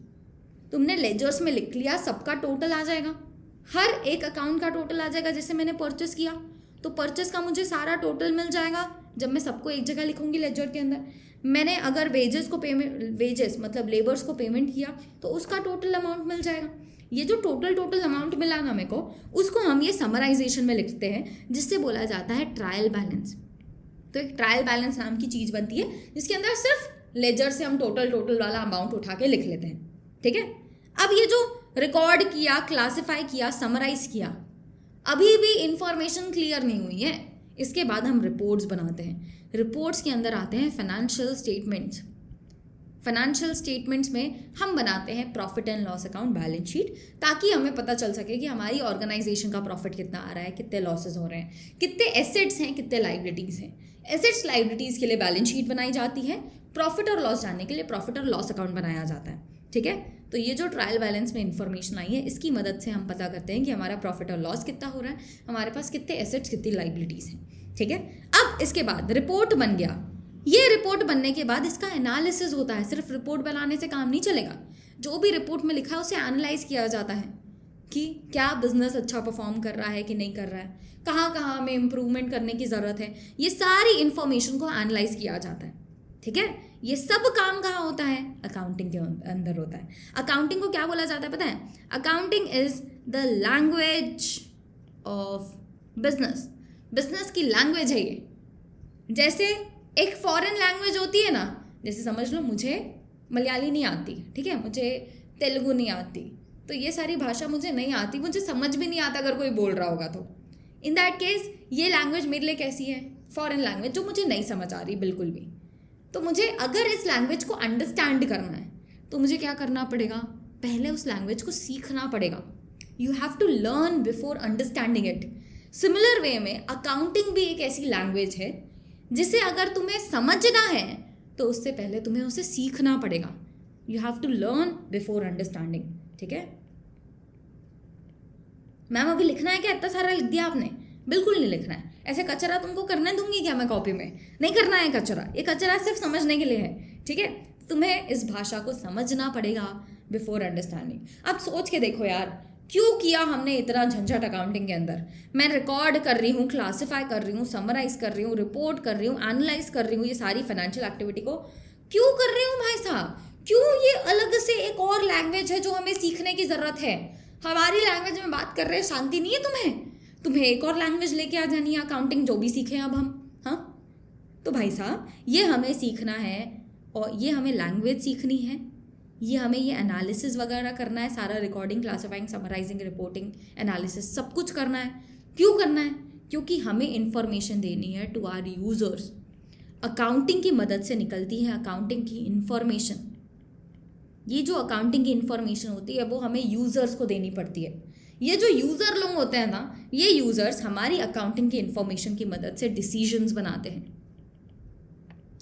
तुमने लेजर्स में लिख लिया, सबका टोटल आ जाएगा, हर एक अकाउंट का टोटल आ जाएगा। जैसे मैंने परचेस किया तो परचेस का मुझे सारा टोटल मिल जाएगा जब मैं सबको एक जगह लिखूंगी लेजर के अंदर। मैंने अगर वेजेस मतलब लेबर्स को पेमेंट किया तो उसका टोटल अमाउंट मिल जाएगा। ये जो टोटल अमाउंट मिला ना मेरे को, उसको हम ये समराइजेशन में लिखते हैं, जिससे बोला जाता है ट्रायल बैलेंस। तो एक ट्रायल बैलेंस नाम की चीज़ बनती है जिसके अंदर सिर्फ लेजर से हम टोटल वाला अमाउंट उठा के लिख लेते हैं, ठीक है। अब ये जो रिकॉर्ड किया, क्लासिफाई किया, समराइज किया, अभी भी इंफॉर्मेशन क्लियर नहीं हुई है। इसके बाद हम रिपोर्ट्स बनाते हैं। रिपोर्ट्स के अंदर आते हैं फाइनेंशियल स्टेटमेंट्स। फाइनेंशियल स्टेटमेंट्स में हम बनाते हैं profit and loss account, balance sheet, ताकि हमें पता चल सके कि हमारी ऑर्गेनाइजेशन का प्रॉफिट कितना आ रहा है, कितने लॉसेस हो रहे हैं, कितने एसेट्स हैं, कितने लाइबिलिटीज़ हैं। एसेट्स लाइबिलिटीज़ के लिए बैलेंस शीट बनाई जाती है, प्रॉफिट और लॉस जानने के लिए प्रॉफिट और लॉस अकाउंट बनाया जाता है, ठीक है। तो ये जो ट्रायल बैलेंस में इंफॉर्मेशन आई है, इसकी मदद से हम पता करते हैं कि हमारा प्रॉफिट और लॉस कितना हो रहा है, हमारे पास कितने एसेट्स, कितनी लाइबिलिटीज़ हैं, ठीक है। अब इसके बाद रिपोर्ट बन गया। ये रिपोर्ट बनने के बाद इसका एनालिसिस होता है। सिर्फ रिपोर्ट बनाने से काम नहीं चलेगा, जो भी रिपोर्ट में लिखा है उसे एनालाइज किया जाता है कि क्या बिजनेस अच्छा परफॉर्म कर रहा है कि नहीं कर रहा है, कहाँ कहाँ हमें इम्प्रूवमेंट करने की ज़रूरत है। ये सारी इन्फॉर्मेशन को एनालाइज किया जाता है, ठीक है। ये सब काम कहाँ होता है, अकाउंटिंग के अंदर होता है। अकाउंटिंग को क्या बोला जाता है पता है? Accounting is the language of business. Business की लैंग्वेज है ये। जैसे एक फॉरेन लैंग्वेज होती है ना, जैसे समझ लो मुझे मलयाली नहीं आती, ठीक है, मुझे तेलुगु नहीं आती, तो ये सारी भाषा मुझे नहीं आती, मुझे समझ भी नहीं आता अगर कोई बोल रहा होगा तो। इन दैट केस ये लैंग्वेज मेरे लिए कैसी है, फॉरेन लैंग्वेज, जो मुझे नहीं समझ आ रही बिल्कुल भी। तो मुझे अगर इस लैंग्वेज को अंडरस्टैंड करना है तो मुझे क्या करना पड़ेगा, पहले उस लैंग्वेज को सीखना पड़ेगा. You have to learn before understanding it. Similar way में अकाउंटिंग भी एक ऐसी लैंग्वेज है जिसे अगर तुम्हें समझना है तो उससे पहले तुम्हें उसे सीखना पड़ेगा. You have to learn before understanding. ठीक है मैम, अभी लिखना है क्या? इतना सारा लिख दिया आपने? बिल्कुल नहीं लिखना है. ऐसे कचरा तुमको करने दूंगी क्या मैं कॉपी में? नहीं करना है कचरा. ये कचरा सिर्फ समझने के लिए है. ठीक है, तुम्हें इस भाषा को समझना पड़ेगा बिफोर अंडरस्टैंडिंग. अब सोच के देखो यार, क्यों किया हमने इतना झंझट अकाउंटिंग के अंदर? मैं रिकॉर्ड कर रही हूँ, क्लासिफाई कर रही हूँ, समराइज कर रही हूँ, रिपोर्ट कर रही हूँ, एनालाइज कर रही हूँ, ये सारी फाइनेंशियल एक्टिविटी को क्यों कर रही हूँ भाई साहब? क्यों ये अलग से एक और लैंग्वेज है जो हमें सीखने की ज़रूरत है? हमारी लैंग्वेज में बात कर रहे हैं, शांति नहीं है तुम्हें एक और लैंग्वेज लेके आ जानी है, अकाउंटिंग जो भी सीखे अब हम. हाँ, तो भाई साहब ये हमें सीखना है और ये हमें लैंग्वेज सीखनी है, ये हमें ये एनालिसिस वगैरह करना है, सारा recording, classifying, summarising, reporting, analysis सब कुछ करना है. क्यों करना है? क्योंकि हमें इंफॉर्मेशन देनी है टू आवर यूजर्स. अकाउंटिंग की मदद से निकलती है अकाउंटिंग की इंफॉर्मेशन. ये जो अकाउंटिंग की इंफॉर्मेशन होती है वो हमें यूज़र्स को देनी पड़ती है. ये जो यूज़र लोग होते हैं ना, ये यूज़र्स हमारी अकाउंटिंग की इंफॉर्मेशन की मदद से डिसीजंस बनाते हैं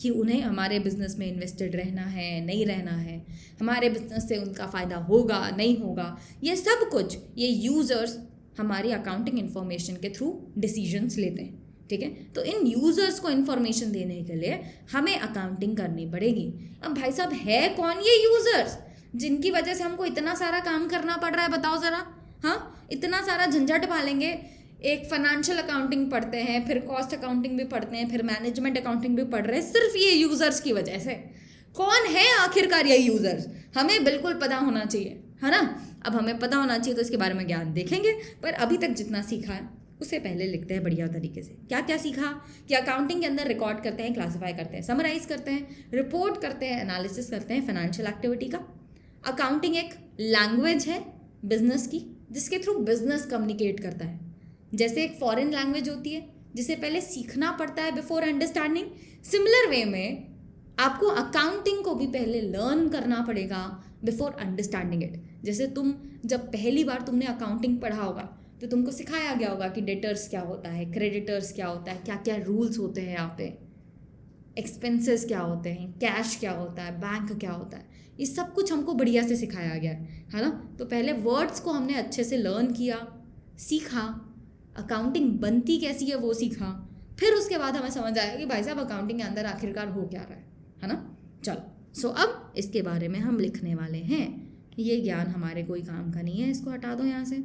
कि उन्हें हमारे बिजनेस में इन्वेस्टेड रहना है, नहीं रहना है, हमारे बिजनेस से उनका फ़ायदा होगा, नहीं होगा. ये सब कुछ ये यूज़र्स हमारी अकाउंटिंग इंफॉर्मेशन के थ्रू डिसीजंस लेते हैं. ठीक है, तो इन यूज़र्स को इन्फॉर्मेशन देने के लिए हमें अकाउंटिंग करनी पड़ेगी. अब भाई साहब है कौन ये यूज़र्स जिनकी वजह से हमको इतना सारा काम करना पड़ रहा है? बताओ ज़रा. हाँ, इतना सारा झंझट पालेंगे. एक फाइनेंशियल अकाउंटिंग पढ़ते हैं, फिर कॉस्ट अकाउंटिंग भी पढ़ते हैं, फिर मैनेजमेंट अकाउंटिंग भी पढ़ रहे हैं, सिर्फ ये यूज़र्स की वजह से. कौन है आखिरकार ये यूज़र्स? हमें बिल्कुल पता होना चाहिए, है ना. अब हमें पता होना चाहिए तो इसके बारे में ज्ञान देखेंगे, पर अभी तक जितना सीखा है उसे पहले लिखते हैं बढ़िया तरीके से. क्या क्या सीखा कि अकाउंटिंग के अंदर रिकॉर्ड करते हैं, क्लासिफाई करते हैं, समराइज करते हैं, रिपोर्ट करते हैं, एनालिसिस करते हैं फाइनेंशियल एक्टिविटी का. अकाउंटिंग एक लैंग्वेज है बिजनेस की जिसके थ्रू बिजनेस कम्युनिकेट करता है. जैसे एक फॉरेन लैंग्वेज होती है जिसे पहले सीखना पड़ता है बिफोर अंडरस्टैंडिंग, सिमिलर वे में आपको अकाउंटिंग को भी पहले लर्न करना पड़ेगा बिफोर अंडरस्टैंडिंग इट. जैसे तुम जब पहली बार तुमने अकाउंटिंग पढ़ा होगा तो तुमको सिखाया गया होगा कि डेटर्स क्या होता है, क्रेडिटर्स क्या होता है, क्या क्या रूल्स होते हैं यहाँ पे, एक्सपेंसेस क्या होते हैं, कैश क्या होता है, बैंक क्या होता है. ये सब कुछ हमको बढ़िया से सिखाया गया है ना. तो पहले वर्ड्स को हमने अच्छे से लर्न किया, सीखा, अकाउंटिंग बनती कैसी है वो सीखा, फिर उसके बाद हमें समझ आया कि भाई साहब अकाउंटिंग के अंदर आखिरकार हो क्या रहा है ना. चलो, सो अब इसके बारे में हम लिखने वाले हैं. ये ज्ञान हमारे कोई काम का नहीं है, इसको हटा दो यहाँ से.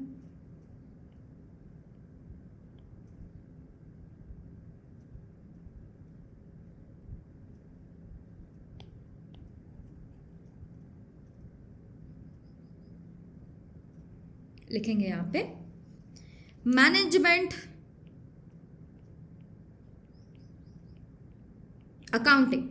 लिखेंगे यहाँ पे मैनेजमेंट अकाउंटिंग.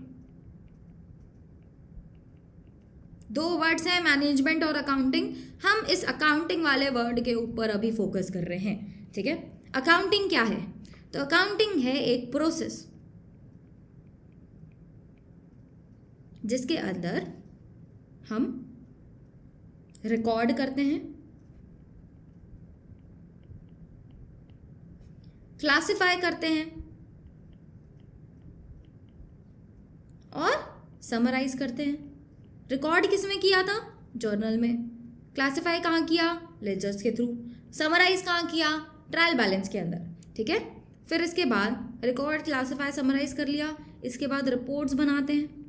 दो वर्ड्स हैं, मैनेजमेंट और अकाउंटिंग. हम इस अकाउंटिंग वाले वर्ड के ऊपर अभी फोकस कर रहे हैं. ठीक है, अकाउंटिंग क्या है? तो अकाउंटिंग है एक प्रोसेस जिसके अंदर हम रिकॉर्ड करते हैं, क्लासिफाई करते हैं और समराइज करते हैं. रिकॉर्ड किस में किया था? जर्नल में. क्लासिफाई कहाँ किया? लेजर्स के थ्रू. समराइज कहाँ किया? ट्रायल बैलेंस के अंदर. ठीक है, फिर इसके बाद रिकॉर्ड, क्लासिफाई, समराइज कर लिया, इसके बाद रिपोर्ट्स बनाते हैं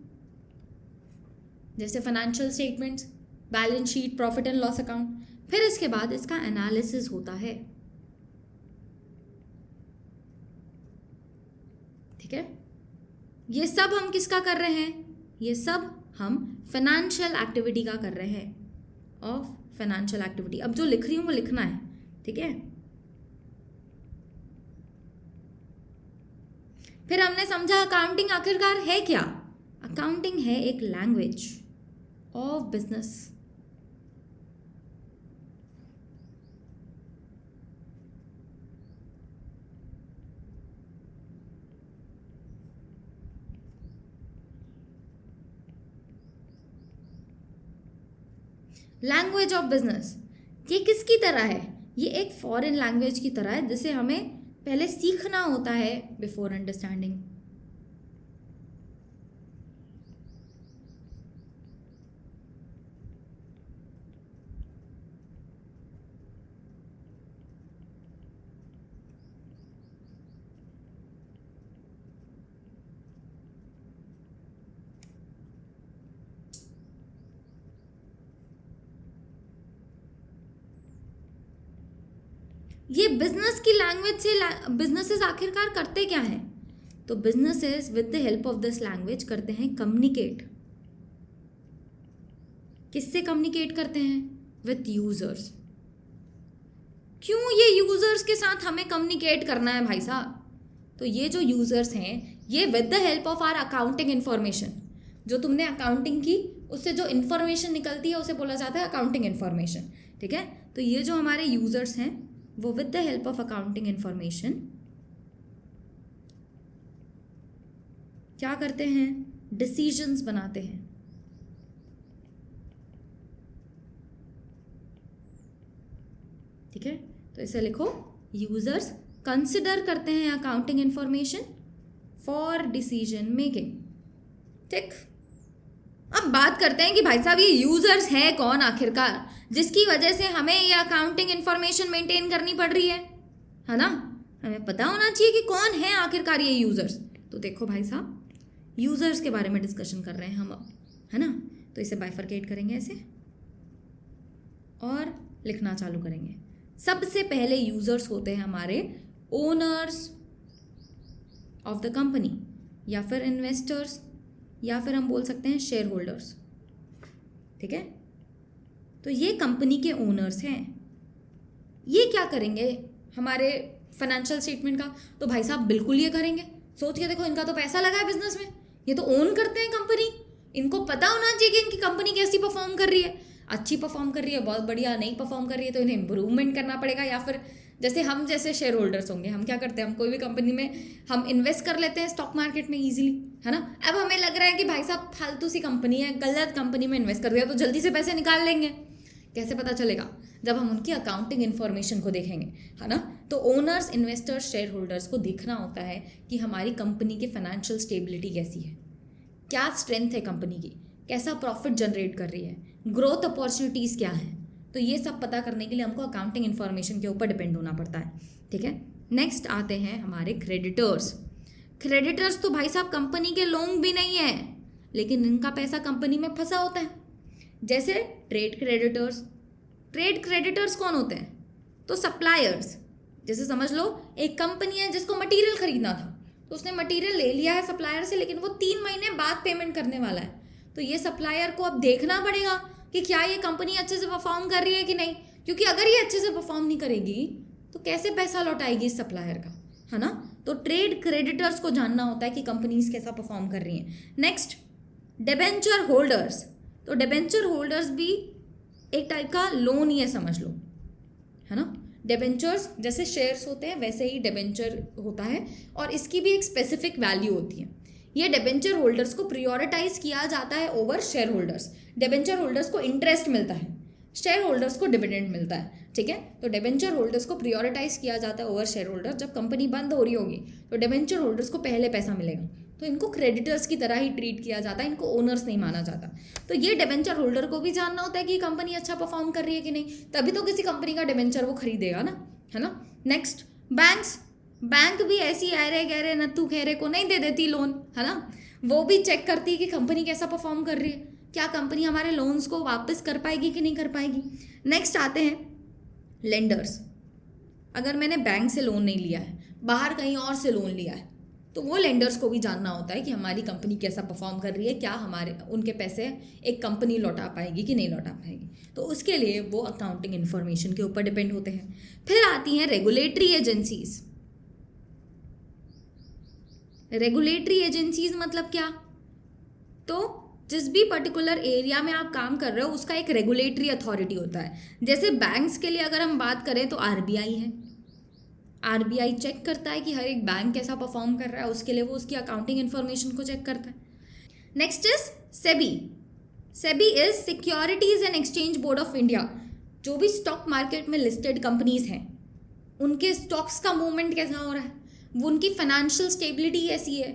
जैसे financial statements, balance sheet, profit and loss account. फिर इसके बाद इसका एनालिसिस होता है. ठीक है, ये सब हम किसका कर रहे हैं? ये सब हम फाइनेंशियल एक्टिविटी का कर रहे हैं. Of financial activity. अब जो लिख रही हूँ वो लिखना है. ठीक है, फिर हमने समझा अकाउंटिंग आखिरकार है क्या. अकाउंटिंग है एक language of business. Language of business, ये किसकी तरह है? ये एक फॉरेन लैंग्वेज की तरह है जिसे हमें पहले सीखना होता है बिफोर अंडरस्टैंडिंग। ये बिजनेस की लैंग्वेज से बिजनेसेस आखिरकार करते क्या हैं? तो businesses with the help of this language करते हैं कम्युनिकेट। किससे कम्युनिकेट करते हैं? With users. क्यों ये यूजर्स के साथ हमें कम्युनिकेट करना है भाई साहब? तो ये जो यूजर्स हैं ये with the help of our accounting information, जो तुमने अकाउंटिंग की उससे जो इन्फॉर्मेशन निकलती है उसे बोला जाता है अकाउंटिंग इन्फॉर्मेशन। ठीक है, तो ये जो हमारे यूजर्स हैं वो with the help of accounting information क्या करते हैं? डिसीजंस बनाते हैं। ठीक है, तो इसे लिखो, यूजर्स कंसिडर करते हैं accounting information for decision making. ठीक, अब बात करते हैं कि भाई साहब ये यूजर्स हैं कौन आखिरकार, जिसकी वजह से हमें ये अकाउंटिंग इन्फॉर्मेशन मेंटेन करनी पड़ रही है ना? हमें पता होना चाहिए कि कौन है आखिरकार ये यूजर्स। तो देखो भाई साहब, यूजर्स के बारे में डिस्कशन कर रहे हैं हम अब, है ना? तो इसे बाइफरकेट करेंगे ऐसे और लिखना चालू करेंगे। सबसे पहले यूजर्स होते हैं हमारे ओनर्स ऑफ द कंपनी, या फिर इन्वेस्टर्स, या फिर हम बोल सकते हैं शेयर होल्डर्स। ठीक है, तो ये कंपनी के ओनर्स हैं। ये क्या करेंगे हमारे फाइनेंशियल स्टेटमेंट का? तो भाई साहब बिल्कुल ये करेंगे। सोच के देखो, इनका तो पैसा लगा है बिजनेस में, ये तो ओन करते हैं कंपनी, इनको पता होना चाहिए कि इनकी कंपनी कैसी परफॉर्म कर रही है। अच्छी परफॉर्म कर रही है, बहुत बढ़िया। नहीं परफॉर्म कर रही है तो इन्हें इंप्रूवमेंट करना पड़ेगा। या फिर जैसे हम जैसे शेयर होल्डर्स होंगे, हम क्या करते हैं, हम कोई भी कंपनी में हम इन्वेस्ट कर लेते हैं स्टॉक मार्केट में ईजिली, है ना? अब हमें लग रहा है कि भाई साहब फालतू सी कंपनी है, गलत कंपनी में इन्वेस्ट कर दिया, तो जल्दी से पैसे निकाल लेंगे। कैसे पता चलेगा? जब हम उनकी अकाउंटिंग इन्फॉर्मेशन को देखेंगे, है ना? तो ओनर्स, इन्वेस्टर्स, शेयर होल्डर्स को देखना होता है कि हमारी कंपनी की फाइनेंशियल स्टेबिलिटी कैसी है, क्या स्ट्रेंथ है कंपनी की, कैसा प्रॉफिट जनरेट कर रही है, ग्रोथ अपॉर्चुनिटीज़ क्या हैं। तो ये सब पता करने के लिए हमको अकाउंटिंग इन्फॉर्मेशन के ऊपर डिपेंड होना पड़ता है। ठीक है, नेक्स्ट आते हैं हमारे क्रेडिटर्स। क्रेडिटर्स तो भाई साहब कंपनी के लोग भी नहीं है, लेकिन इनका पैसा कंपनी में फंसा होता है। जैसे ट्रेड क्रेडिटर्स। ट्रेड क्रेडिटर्स कौन होते हैं? तो सप्लायर्स। जैसे समझ लो एक कंपनी है जिसको मटेरियल खरीदना था, तो उसने मटेरियल ले लिया है सप्लायर से, लेकिन वो 3 महीने बाद पेमेंट करने वाला है। तो ये सप्लायर को अब देखना पड़ेगा कि क्या ये कंपनी अच्छे से परफॉर्म कर रही है कि नहीं, क्योंकि अगर ये अच्छे से परफॉर्म नहीं करेगी तो कैसे पैसा लौटाएगी इस सप्लायर का, है ना? तो ट्रेड क्रेडिटर्स को जानना होता है कि कंपनीज कैसा परफॉर्म कर रही हैं। Next, debenture holders. तो डिबेंचर होल्डर्स भी एक टाइप का लोन ही है, समझ लो, है ना? डिबेंचर्स जैसे शेयर्स होते हैं वैसे ही डिबेंचर होता है, और इसकी भी एक स्पेसिफिक वैल्यू होती है। ये डिबेंचर होल्डर्स को प्रियोरिटाइज किया जाता है over share holders. Debenture holders को इंटरेस्ट मिलता है, शेयर होल्डर्स को डिविडेंड मिलता है। ठीक है, तो डिबेंचर होल्डर्स को प्रियोरिटाइज किया जाता है ओवर शेयर होल्डर्स। जब कंपनी बंद हो रही होगी तो डिबेंचर होल्डर्स को पहले पैसा मिलेगा, तो इनको क्रेडिटर्स की तरह ही ट्रीट किया जाता है, इनको ओनर्स नहीं माना जाता। तो ये डिबेंचर होल्डर को भी जानना होता है कि कंपनी अच्छा परफॉर्म कर रही है कि नहीं, तभी तो किसी कंपनी का डिबेंचर वो खरीदेगा ना, है ना? Next, banks. बैंक भी ऐसी अरे गहरे नत्थू खेरे को नहीं दे देती लोन, है ना? वो भी चेक करती है कि कंपनी कैसा परफॉर्म कर रही है, क्या कंपनी हमारे लोन्स को वापस कर पाएगी कि नहीं कर पाएगी। नेक्स्ट आते हैं लेंडर्स। अगर मैंने बैंक से लोन नहीं लिया है, बाहर कहीं और से लोन लिया है, तो वो लेंडर्स को भी जानना होता है कि हमारी कंपनी कैसा परफॉर्म कर रही है, क्या हमारे उनके पैसे एक कंपनी लौटा पाएगी कि नहीं लौटा पाएगी। तो उसके लिए वो अकाउंटिंग इन्फॉर्मेशन के ऊपर डिपेंड होते हैं। फिर आती हैं रेगुलेटरी एजेंसीज। रेगुलेटरी एजेंसीज मतलब क्या? तो जिस भी पर्टिकुलर एरिया में आप काम कर रहे हो उसका एक रेगुलेटरी अथॉरिटी होता है। जैसे बैंक्स के लिए अगर हम बात करें तो आरबीआई है। आरबीआई चेक करता है कि हर एक बैंक कैसा परफॉर्म कर रहा है, उसके लिए वो उसकी अकाउंटिंग इन्फॉर्मेशन को चेक करता है। Next is SEBI. SEBI is securities and exchange board of India. जो भी स्टॉक मार्केट में लिस्टेड कंपनीज हैं उनके स्टॉक्स का मूवमेंट कैसा हो रहा है, वो उनकी फाइनेंशियल स्टेबिलिटी कैसी है,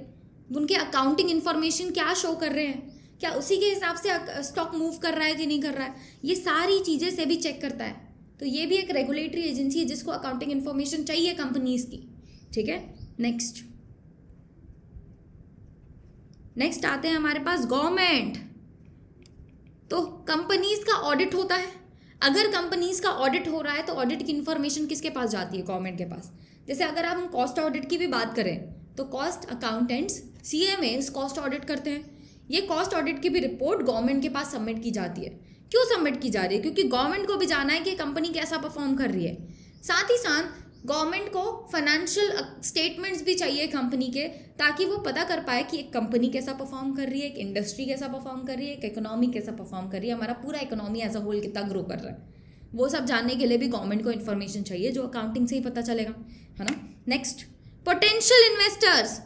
उनके अकाउंटिंग इन्फॉर्मेशन क्या शो कर रहे हैं, क्या उसी के हिसाब से स्टॉक मूव कर रहा है कि नहीं कर रहा है, ये सारी चीज़ें सेबी चेक करता है। तो ये भी एक रेगुलेटरी एजेंसी है जिसको अकाउंटिंग इन्फॉर्मेशन चाहिए कंपनीज की। ठीक है, नेक्स्ट आते हैं हमारे पास गवर्नमेंट। तो कंपनीज का ऑडिट होता है। अगर कंपनीज का ऑडिट हो रहा है तो ऑडिट की इन्फॉर्मेशन किसके पास जाती है? गवर्नमेंट के पास। जैसे अगर हम कॉस्ट ऑडिट की भी बात करें तो cost accountants CMAs cost audit करते हैं। ये कॉस्ट ऑडिट की भी रिपोर्ट गवर्नमेंट के पास सबमिट की जाती है। क्यों सबमिट की जा रही है? क्योंकि गवर्नमेंट को भी जानना है कि कंपनी कैसा परफॉर्म कर रही है। साथ ही साथ गवर्नमेंट को फाइनेंशियल स्टेटमेंट्स भी चाहिए कंपनी के, ताकि वो पता कर पाए कि एक कंपनी कैसा परफॉर्म कर रही है, एक इंडस्ट्री कैसा परफॉर्म कर रही है, एक इकोनॉमी कैसा परफॉर्म कर रही है, हमारा पूरा इकोनॉमी एज अ होल कितना ग्रो कर रहा है। वो सब जानने के लिए भी गवर्नमेंट को इन्फॉर्मेशन चाहिए, जो अकाउंटिंग से ही पता चलेगा, है ना। Next, potential investors.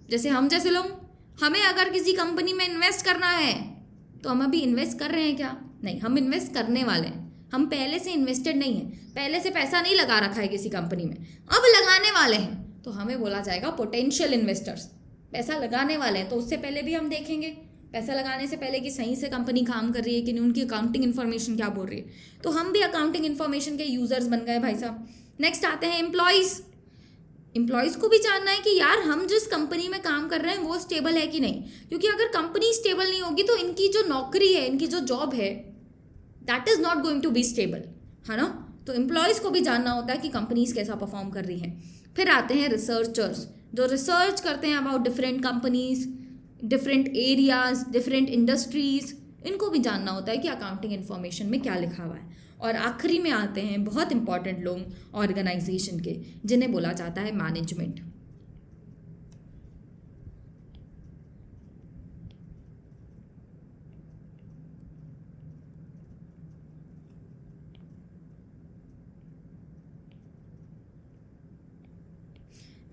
जैसे हम जैसे लोग, हमें अगर किसी कंपनी में इन्वेस्ट करना है तो हम अभी इन्वेस्ट कर रहे हैं क्या? नहीं, हम इन्वेस्ट करने वाले हैं। हम पहले से इन्वेस्टेड नहीं है, पहले से पैसा नहीं लगा रखा है किसी कंपनी में, अब लगाने वाले हैं, तो हमें बोला जाएगा पोटेंशियल इन्वेस्टर्स। पैसा लगाने वाले हैं तो उससे पहले भी हम देखेंगे, पैसा लगाने से पहले कि सही से कंपनी काम कर रही है कि नहीं, उनकी अकाउंटिंग इन्फॉर्मेशन क्या बोल रही है। तो हम भी अकाउंटिंग इन्फॉर्मेशन के यूजर्स बन गए भाई साहब। नेक्स्ट आते हैं एम्प्लॉयज़। एम्प्लॉयज़ को भी जानना है कि यार हम जिस कंपनी में काम कर रहे हैं वो स्टेबल है कि नहीं, क्योंकि अगर कंपनी स्टेबल नहीं होगी तो इनकी जो नौकरी है, इनकी जो जॉब है, that is not going to be stable, है ना। तो एम्प्लॉयज़ को भी जानना होता है कि कंपनीज कैसा परफॉर्म कर रही हैं। फिर आते हैं रिसर्चर्स, जो रिसर्च करते हैं about different companies, different areas, different industries. इनको भी जानना होता है कि अकाउंटिंग इन्फॉर्मेशन में क्या लिखा हुआ है। और आखिरी में आते हैं बहुत इंपॉर्टेंट लोग ऑर्गेनाइजेशन के, जिन्हें बोला जाता है मैनेजमेंट।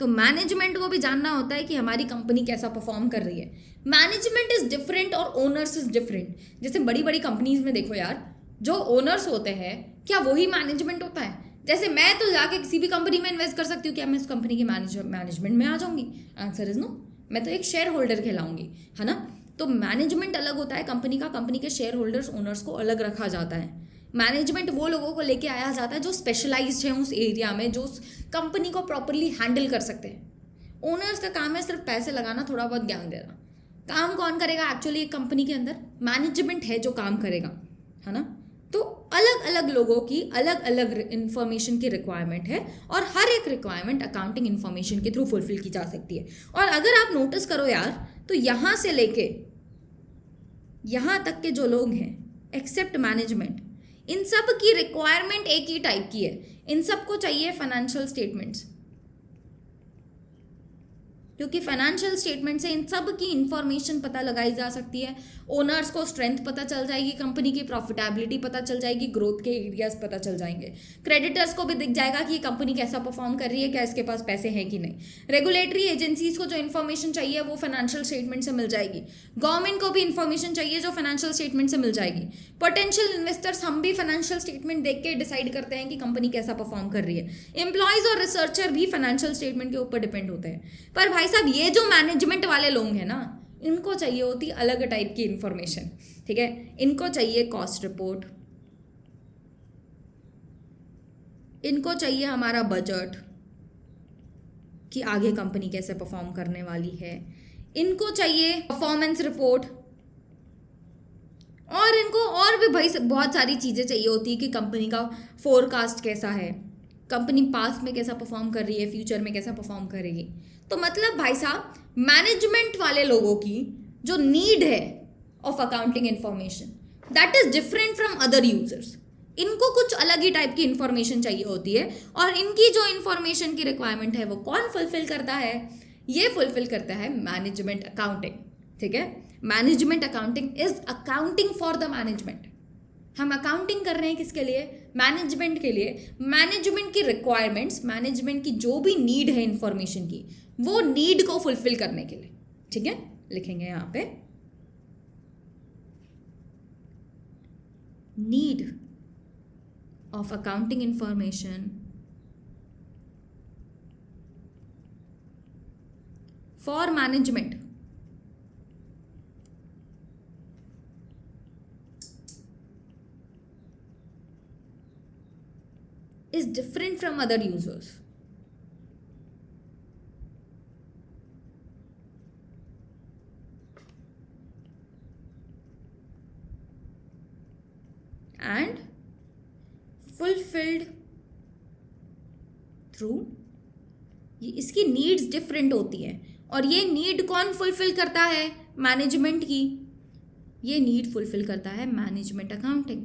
तो मैनेजमेंट को भी जानना होता है कि हमारी कंपनी कैसा परफॉर्म कर रही है। मैनेजमेंट इज डिफरेंट और ओनर्स इज डिफरेंट। जैसे बड़ी बड़ी कंपनीज में देखो यार, जो ओनर्स होते हैं क्या वही मैनेजमेंट होता है? जैसे मैं तो जाके किसी भी कंपनी में इन्वेस्ट कर सकती हूँ, क्या मैं उस कंपनी के मैनेजमेंट में आ जाऊंगी? Answer is no. मैं तो एक शेयर होल्डर कहलाऊंगी, है ना। तो मैनेजमेंट अलग होता है कंपनी का, कंपनी के शेयर होल्डर्स, ओनर्स को अलग रखा जाता है। मैनेजमेंट वो लोगों को लेके आया जाता है जो स्पेशलाइज्ड है उस एरिया में, जो उस कंपनी को प्रॉपरली हैंडल कर सकते हैं। ओनर्स का काम है सिर्फ पैसे लगाना, थोड़ा बहुत ज्ञान देना। काम कौन करेगा एक्चुअली एक कंपनी के अंदर? मैनेजमेंट है जो काम करेगा, है ना। तो अलग अलग लोगों की अलग अलग इन्फॉर्मेशन की रिक्वायरमेंट है, और हर एक रिक्वायरमेंट अकाउंटिंग इन्फॉर्मेशन के थ्रू फुलफिल की जा सकती है। और अगर आप नोटिस करो यार, तो यहाँ से लेके यहाँ तक के जो लोग हैं एक्सेप्ट मैनेजमेंट, इन सब की रिक्वायरमेंट एक ही टाइप की है। इन सबको चाहिए फाइनेंशियल स्टेटमेंट्स, क्योंकि फाइनेंशियल स्टेटमेंट से इन सब की इंफॉर्मेशन पता लगाई जा सकती है। ओनर्स को स्ट्रेंथ पता चल जाएगी, कंपनी की प्रॉफिटेबिलिटी पता चल जाएगी, ग्रोथ के एरियाज पता चल जाएंगे। क्रेडिटर्स को भी दिख जाएगा कि ये कंपनी कैसा परफॉर्म कर रही है, क्या इसके पास पैसे हैं कि नहीं। रेगुलेटरी एजेंसीज को जो इन्फॉर्मेशन चाहिए वो फाइनेंशियल स्टेटमेंट से मिल जाएगी। गवर्नमेंट को भी इन्फॉर्मेशन चाहिए जो फाइनेंशियल स्टेटमेंट से मिल जाएगी। पोटेंशियल इन्वेस्टर्स, हम भी फाइनेंशियल स्टेटमेंट देख के डिसाइड करते हैं कि कंपनी कैसा परफॉर्म कर रही है। एम्प्लॉयज और रिसर्चर भी फाइनेंशियल स्टेटमेंट के ऊपर डिपेंड होते हैं। पर भाई साहब, ये जो मैनेजमेंट वाले लोग हैं ना, इनको चाहिए होती अलग टाइप की इंफॉर्मेशन, ठीक है। इनको चाहिए कॉस्ट रिपोर्ट, इनको चाहिए हमारा बजट कि आगे कंपनी कैसे परफॉर्म करने वाली है, इनको चाहिए परफॉर्मेंस रिपोर्ट, और इनको और भी भाई बहुत सारी चीज़ें चाहिए होती है कि कंपनी का फोरकास्ट कैसा है, कंपनी पास्ट में कैसा परफॉर्म कर रही है, फ्यूचर में कैसा परफॉर्म करेगी। तो मतलब भाई साहब, मैनेजमेंट वाले लोगों की जो नीड है of accounting information, that is different from other users. इनको कुछ अलग ही टाइप की इंफॉर्मेशन चाहिए होती है, और इनकी जो इंफॉर्मेशन की रिक्वायरमेंट है वो कौन फुलफिल करता है? ये फुलफिल करता है मैनेजमेंट अकाउंटिंग, ठीक है। Management accounting is accounting for the management. हम अकाउंटिंग कर रहे हैं किसके लिए? मैनेजमेंट के लिए। मैनेजमेंट की रिक्वायरमेंट्स, मैनेजमेंट की जो भी नीड है इंफॉर्मेशन की, वो नीड को फुलफिल करने के लिए, ठीक है। लिखेंगे यहाँ पे need of accounting information for management is different from other users. And fulfilled through, ये इसकी नीड्स डिफरेंट होती हैं और ये नीड कौन फुलफिल करता है? मैनेजमेंट की। ये नीड फुलफिल करता है मैनेजमेंट अकाउंटिंग।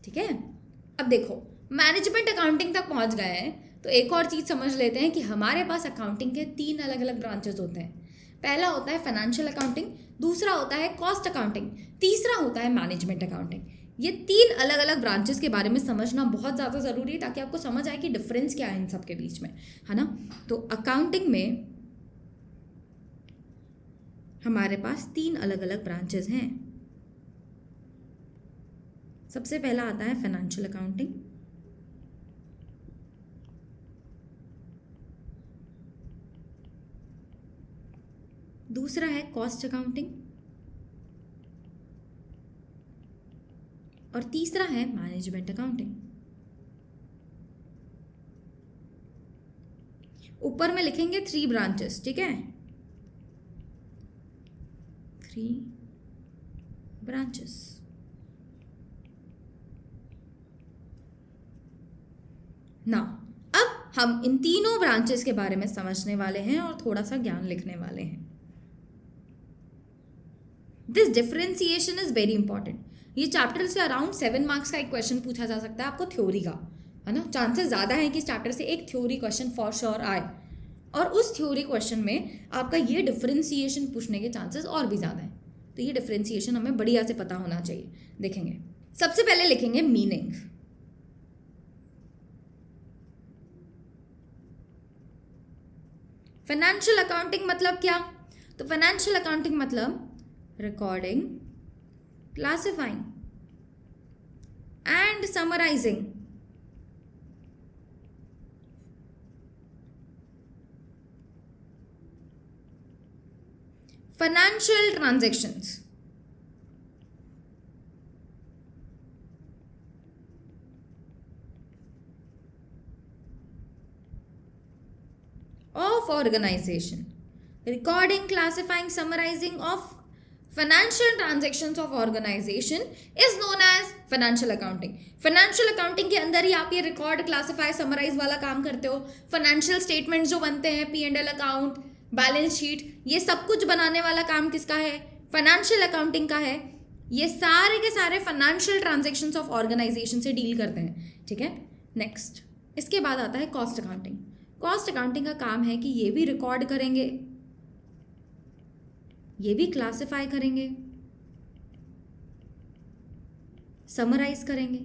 ठीक है, अब देखो मैनेजमेंट अकाउंटिंग तक पहुंच गए हैं तो एक और चीज समझ लेते हैं कि हमारे पास अकाउंटिंग के 3 अलग अलग ब्रांचेस होते हैं। पहला होता है फाइनेंशियल अकाउंटिंग, दूसरा होता है कॉस्ट अकाउंटिंग, तीसरा होता है मैनेजमेंट अकाउंटिंग। ये 3 अलग अलग ब्रांचेस के बारे में समझना बहुत ज़्यादा ज़रूरी है ताकि आपको समझ आए कि डिफरेंस क्या है इन सब के बीच में, है ना। तो अकाउंटिंग में हमारे पास 3 अलग अलग ब्रांचेस हैं। सबसे पहला आता है फाइनेंशियल अकाउंटिंग, दूसरा है कॉस्ट अकाउंटिंग और तीसरा है मैनेजमेंट अकाउंटिंग। ऊपर में लिखेंगे 3 ब्रांचेस, ठीक है, 3 ब्रांचेस। ना अब हम इन तीनों ब्रांचेस के बारे में समझने वाले हैं और थोड़ा सा ज्ञान लिखने वाले हैं। This differentiation is very important. ये चैप्टर से अराउंड 7 मार्क्स का एक क्वेश्चन पूछा जा सकता है आपको थ्योरी का, है ना। चांसेस ज़्यादा है कि इस चैप्टर से एक थ्योरी क्वेश्चन फॉर श्योर आए और उस थ्योरी क्वेश्चन में आपका ये डिफरेंशिएशन पूछने के चांसेस और भी ज़्यादा हैं। तो ये डिफरेंशिएशन हमें बढ़िया से पता होना चाहिए। देखेंगे, सबसे पहले लिखेंगे मीनिंग। फाइनेंशियल अकाउंटिंग मतलब क्या? तो फाइनेंशियल अकाउंटिंग मतलब recording, classifying and summarizing financial transactions of organization. Recording, classifying, summarizing of financial transactions of organization is known as financial accounting. Financial accounting के अंदर ही आप ये रिकॉर्ड, क्लासिफाई, समराइज वाला काम करते हो। फाइनेंशियल स्टेटमेंट्स जो बनते हैं, P&L अकाउंट, बैलेंस शीट, ये सब कुछ बनाने वाला काम किसका है? फाइनेंशियल अकाउंटिंग का है। ये सारे के सारे फाइनेंशियल ट्रांजेक्शंस ऑफ ऑर्गेनाइजेशन से डील करते हैं, ठीक है। नेक्स्ट, इसके बाद आता है कॉस्ट अकाउंटिंग। कॉस्ट अकाउंटिंग का काम है कि ये भी रिकॉर्ड करेंगे, ये भी क्लासिफाई करेंगे, समराइज करेंगे,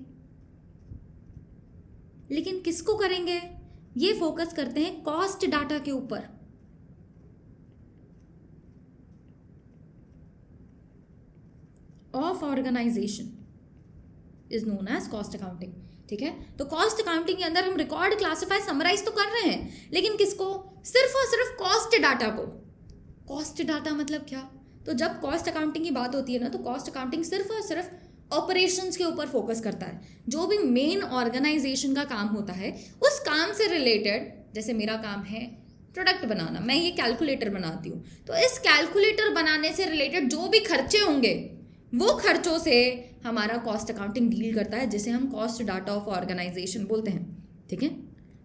लेकिन किसको करेंगे? ये फोकस करते हैं कॉस्ट डाटा के ऊपर। Of organization is known as cost accounting, ठीक है। तो कॉस्ट अकाउंटिंग के अंदर हम रिकॉर्ड, क्लासिफाई, समराइज तो कर रहे हैं, लेकिन किसको? सिर्फ और सिर्फ कॉस्ट डाटा को। कॉस्ट डाटा मतलब क्या? तो जब कॉस्ट अकाउंटिंग की बात होती है ना, तो कॉस्ट अकाउंटिंग सिर्फ और सिर्फ ऑपरेशंस के ऊपर फोकस करता है। जो भी मेन ऑर्गेनाइजेशन का काम होता है उस काम से रिलेटेड, जैसे मेरा काम है प्रोडक्ट बनाना, मैं ये कैलकुलेटर बनाती हूँ, तो इस कैलकुलेटर बनाने से रिलेटेड जो भी खर्चे होंगे वो खर्चों से हमारा कॉस्ट अकाउंटिंग डील करता है, जिसे हम कॉस्ट डाटा ऑफ ऑर्गेनाइजेशन बोलते हैं, ठीक है।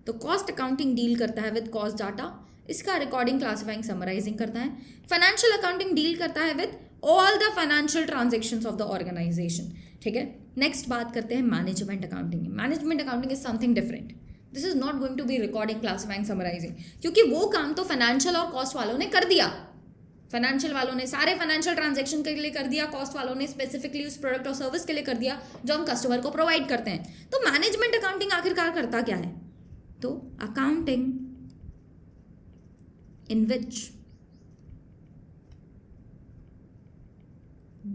तो कॉस्ट अकाउंटिंग डील करता है विद कॉस्ट डाटा, इसका रिकॉर्डिंग, क्लासिफाइंग, समराइजिंग करता है। फाइनेंशियल अकाउंटिंग डील करता है with all the financial transactions of the organization, ठीक है। नेक्स्ट बात करते हैं management accounting. Management accounting is something different. This is not going to be recording, classifying, summarizing, क्योंकि वो काम तो फाइनेंशियल और कॉस्ट वालों ने कर दिया। फाइनेंशियल वालों ने सारे फाइनेंशियल ट्रांजेक्शन के लिए कर दिया, कॉस्ट वालों ने स्पेसिफिकली उस प्रोडक्ट और सर्विस के लिए कर दिया जो हम कस्टमर को प्रोवाइड करते हैं। तो मैनेजमेंट अकाउंटिंग आखिरकार करता क्या है? तो accounting in which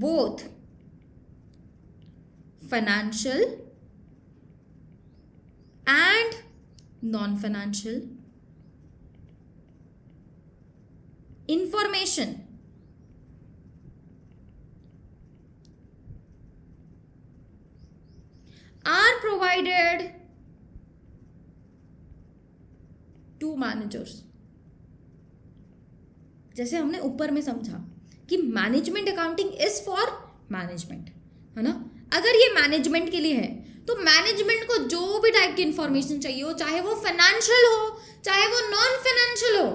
both financial and non-financial information are provided to managers. जैसे हमने ऊपर में समझा कि management accounting is for management, है ना। अगर ये मैनेजमेंट के लिए है तो मैनेजमेंट को जो भी टाइप की इंफॉर्मेशन चाहिए हो, चाहे वो फाइनेंशियल हो चाहे वो नॉन फाइनेंशियल हो,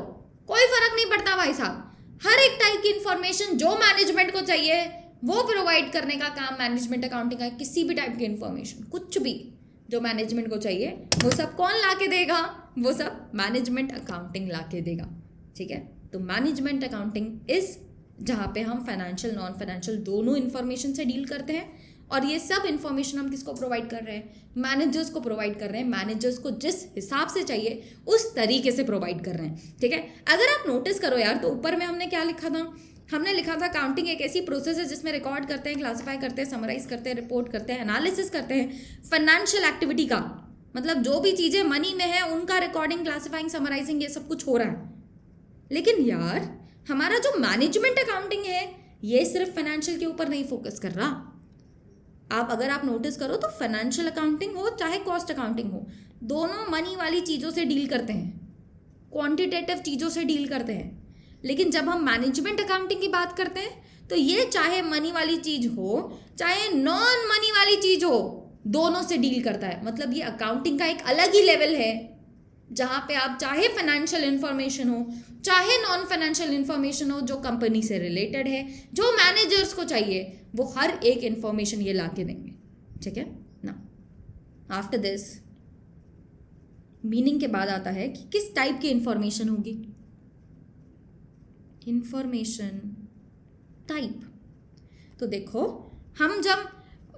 कोई फर्क नहीं पड़ता भाई साहब। हर एक टाइप की इंफॉर्मेशन जो मैनेजमेंट को चाहिए वो प्रोवाइड करने का काम मैनेजमेंट अकाउंटिंग का है। किसी भी टाइप की इंफॉर्मेशन, कुछ भी जो मैनेजमेंट को चाहिए वो सब कौन ला के देगा? वो सब मैनेजमेंट अकाउंटिंग ला के देगा, ठीक है। तो मैनेजमेंट अकाउंटिंग इज जहाँ पे हम फाइनेंशियल नॉन फाइनेंशियल दोनों इंफॉर्मेशन से डील करते हैं, और ये सब इंफॉर्मेशन हम किसको प्रोवाइड कर रहे हैं? मैनेजर्स को प्रोवाइड कर रहे हैं। मैनेजर्स को जिस हिसाब से चाहिए उस तरीके से प्रोवाइड कर रहे हैं, ठीक है। अगर आप नोटिस करो यार तो ऊपर में हमने क्या लिखा था? हमने लिखा था अकाउंटिंग एक ऐसी प्रोसेस है जिसमें रिकॉर्ड करते हैं, क्लासिफाई करते हैं, समराइज करते हैं, रिपोर्ट करते हैं, एनालिसिस करते हैं फाइनेंशियल एक्टिविटी का। मतलब जो भी चीज़ें मनी में है उनका रिकॉर्डिंग, क्लासिफाइंग, समराइजिंग, ये सब कुछ हो रहा है। लेकिन यार हमारा जो मैनेजमेंट अकाउंटिंग है ये सिर्फ फाइनेंशियल के ऊपर नहीं फोकस कर रहा। अगर आप नोटिस करो तो फाइनेंशियल अकाउंटिंग हो चाहे कॉस्ट अकाउंटिंग हो, दोनों मनी वाली चीज़ों से डील करते हैं, क्वांटिटेटिव चीज़ों से डील करते हैं। लेकिन जब हम मैनेजमेंट अकाउंटिंग की बात करते हैं तो ये चाहे मनी वाली चीज़ हो चाहे नॉन मनी वाली चीज़ हो, दोनों से डील करता है। मतलब ये अकाउंटिंग का एक अलग ही लेवल है जहाँ पे आप चाहे फाइनेंशियल इंफॉर्मेशन हो चाहे नॉन फाइनेंशियल इंफॉर्मेशन हो जो कंपनी से रिलेटेड है, जो मैनेजर्स को चाहिए, वो हर एक इंफॉर्मेशन ये ला के देंगे, ठीक है ना। आफ्टर दिस मीनिंग के बाद आता है कि किस टाइप की इंफॉर्मेशन होगी। Information type. तो देखो हम जब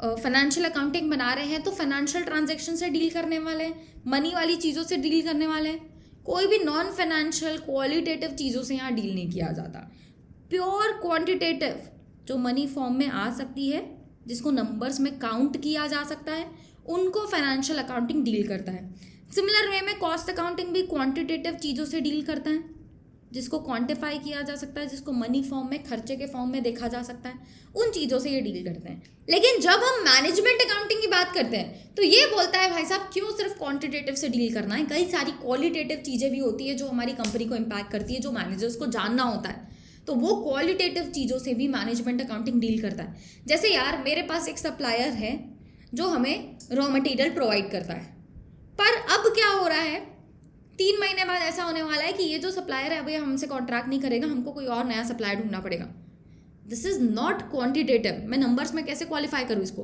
फाइनेंशियल अकाउंटिंग बना रहे हैं तो फाइनेंशियल ट्रांजैक्शन से डील करने वाले हैं, मनी वाली चीज़ों से डील करने वाले हैं। कोई भी नॉन फाइनेंशियल क्वालिटेटिव चीज़ों से यहाँ डील नहीं किया जाता। प्योर क्वांटिटेटिव जो मनी फॉर्म में आ सकती है, जिसको नंबर्स में काउंट किया जा सकता है, उनको फाइनेंशियल अकाउंटिंग डील करता है। सिमिलर वे में कॉस्ट अकाउंटिंग भी क्वांटिटेटिव चीज़ों से डील करता है, जिसको क्वांटिफाई किया जा सकता है, जिसको मनी फॉर्म में, खर्चे के फॉर्म में देखा जा सकता है, उन चीज़ों से ये डील करते हैं। लेकिन जब हम मैनेजमेंट अकाउंटिंग की बात करते हैं तो ये बोलता है भाई साहब क्यों सिर्फ क्वांटिटेटिव से डील करना है, कई सारी क्वालिटेटिव चीज़ें भी होती है जो हमारी कंपनी को इम्पैक्ट करती है, जो मैनेजर्स को जानना होता है। तो वो क्वालिटेटिव चीज़ों से भी मैनेजमेंट अकाउंटिंग डील करता है। जैसे यार मेरे पास एक सप्लायर है जो हमें रॉ मटेरियल प्रोवाइड करता है, पर अब क्या हो रहा है, 3 महीने बाद ऐसा होने वाला है कि ये जो सप्लायर है अब ये हमसे कॉन्ट्रैक्ट नहीं करेगा, हमको कोई और नया सप्लायर ढूंढना पड़ेगा। This is not quantitative. मैं नंबर्स में कैसे क्वालिफाई करूँ इसको?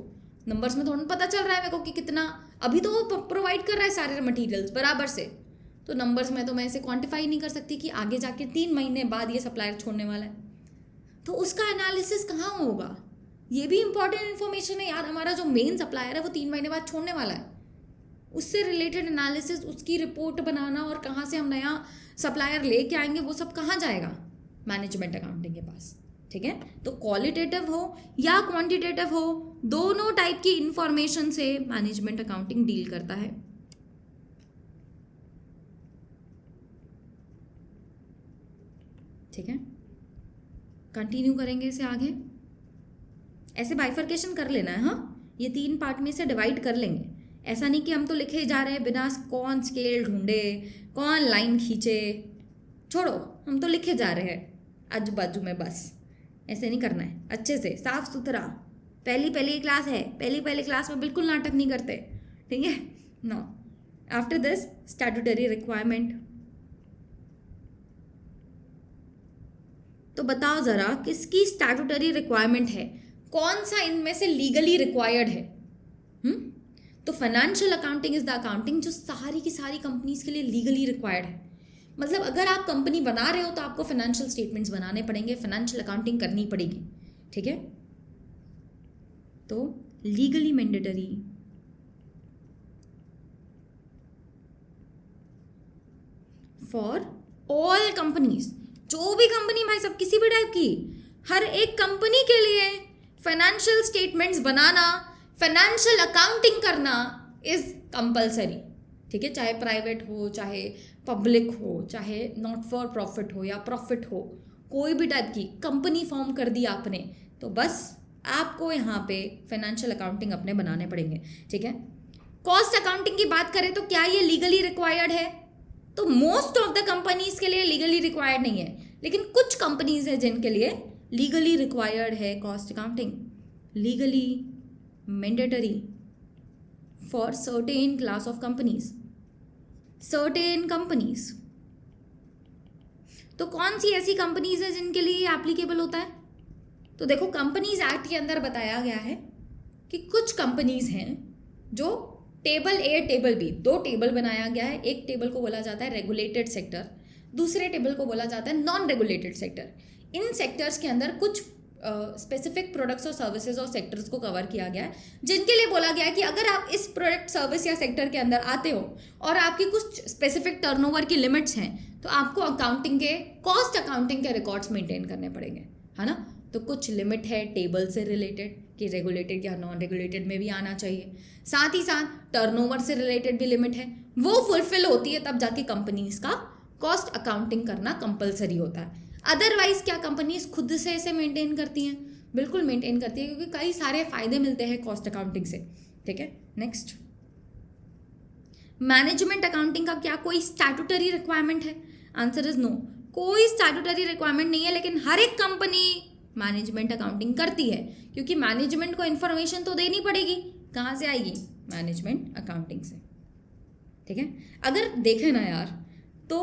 नंबर्स में थोड़ा पता चल रहा है मेरे को कि कितना, अभी तो वो प्रोवाइड कर रहा है सारे मटेरियल्स बराबर से, तो नंबर्स में तो मैं इसे क्वांटिफाई नहीं कर सकती कि आगे जाके 3 महीने बाद ये सप्लायर छोड़ने वाला है, तो उसका एनालिसिस कहाँ होगा? ये भी इंपॉर्टेंट इन्फॉर्मेशन है यार। हमारा जो मेन सप्लायर है वो 3 महीने बाद छोड़ने वाला है, उससे रिलेटेड एनालिसिस, उसकी रिपोर्ट बनाना और कहाँ से हम नया सप्लायर लेके आएंगे, वो सब कहाँ जाएगा? मैनेजमेंट अकाउंटिंग के पास, ठीक है। तो क्वालिटेटिव हो या क्वांटिटेटिव हो, दोनों टाइप की इंफॉर्मेशन से मैनेजमेंट अकाउंटिंग डील करता है। ठीक है, कंटिन्यू करेंगे इसे आगे। ऐसे बाइफर्केशन कर लेना है, हाँ, ये 3 पार्ट में से डिवाइड कर लेंगे। ऐसा नहीं कि हम तो लिखे जा रहे हैं बिना कौन स्केल ढूंढे, कौन लाइन खींचे, छोड़ो, हम तो लिखे जा रहे हैं आजू बाजू में, बस ऐसे नहीं करना है। अच्छे से साफ सुथरा, पहली क्लास है, पहली क्लास में बिल्कुल नाटक नहीं करते, ठीक है no. After this statutory requirement. तो बताओ जरा किसकी स्टैट्यूटरी रिक्वायरमेंट है, कौन सा इनमें से लीगली रिक्वायर्ड है? तो financial accounting is the accounting जो सारी की सारी कंपनीज के लिए लीगली रिक्वायर्ड है। मतलब अगर आप कंपनी बना रहे हो तो आपको फाइनेंशियल स्टेटमेंट्स बनाने पड़ेंगे, फाइनेंशियल अकाउंटिंग करनी पड़ेगी, ठीक है। तो legally mandatory for all companies, जो भी कंपनी भाई सब किसी भी टाइप की, हर एक कंपनी के लिए फाइनेंशियल स्टेटमेंट्स बनाना, फाइनेंशियल अकाउंटिंग करना इज कंपलसरी। ठीक है, चाहे प्राइवेट हो, चाहे पब्लिक हो, चाहे नॉट फॉर प्रॉफिट हो या प्रॉफिट हो, कोई भी टाइप की कंपनी फॉर्म कर दी आपने तो बस आपको यहाँ पे फाइनेंशियल अकाउंटिंग अपने बनाने पड़ेंगे। ठीक है, कॉस्ट अकाउंटिंग की बात करें तो क्या ये लीगली रिक्वायर्ड है? तो मोस्ट ऑफ द कंपनीज के लिए लीगली रिक्वायर्ड नहीं है, लेकिन कुछ कंपनीज है जिनके लिए लीगली रिक्वायर्ड है cost accounting, legally mandatory for certain class of companies, certain companies. तो कौन सी ऐसी कंपनीज है जिनके लिए एप्लीकेबल होता है? तो देखो, कंपनीज एक्ट के अंदर बताया गया है कि कुछ कंपनीज हैं जो टेबल ए टेबल बी, दो टेबल बनाया गया है। एक टेबल को बोला जाता है रेगुलेटेड सेक्टर, दूसरे टेबल को बोला जाता है नॉन रेगुलेटेड सेक्टर। इन सेक्टर्स के अंदर कुछ स्पेसिफिक प्रोडक्ट्स और सर्विसेज और सेक्टर्स को कवर किया गया है, जिनके लिए बोला गया है कि अगर आप इस प्रोडक्ट सर्विस या सेक्टर के अंदर आते हो और आपकी कुछ स्पेसिफिक टर्नओवर की लिमिट्स हैं, तो आपको अकाउंटिंग के, कॉस्ट अकाउंटिंग के रिकॉर्ड्स मेंटेन करने पड़ेंगे, है ना। तो कुछ लिमिट है टेबल से रिलेटेड कि रेगुलेटेड या नॉन रेगुलेटेड में भी आना चाहिए, साथ ही साथ टर्नओवर से रिलेटेड भी लिमिट है, वो फुलफिल होती है तब जाके कंपनीज का कॉस्ट अकाउंटिंग करना कंपलसरी होता है। अदरवाइज क्या कंपनीज खुद से इसे मेंटेन करती हैं? बिल्कुल मेंटेन करती है, क्योंकि कई सारे फायदे मिलते हैं कॉस्ट अकाउंटिंग से। ठीक है, नेक्स्ट, मैनेजमेंट अकाउंटिंग का क्या कोई स्टैट्यूटरी रिक्वायरमेंट है? आंसर इज नो, कोई स्टैट्यूटरी रिक्वायरमेंट नहीं है, लेकिन हर एक कंपनी मैनेजमेंट अकाउंटिंग करती है, क्योंकि मैनेजमेंट को इन्फॉर्मेशन तो देनी पड़ेगी। कहाँ से आएगी? मैनेजमेंट अकाउंटिंग से। ठीक है, अगर देखें ना यार, तो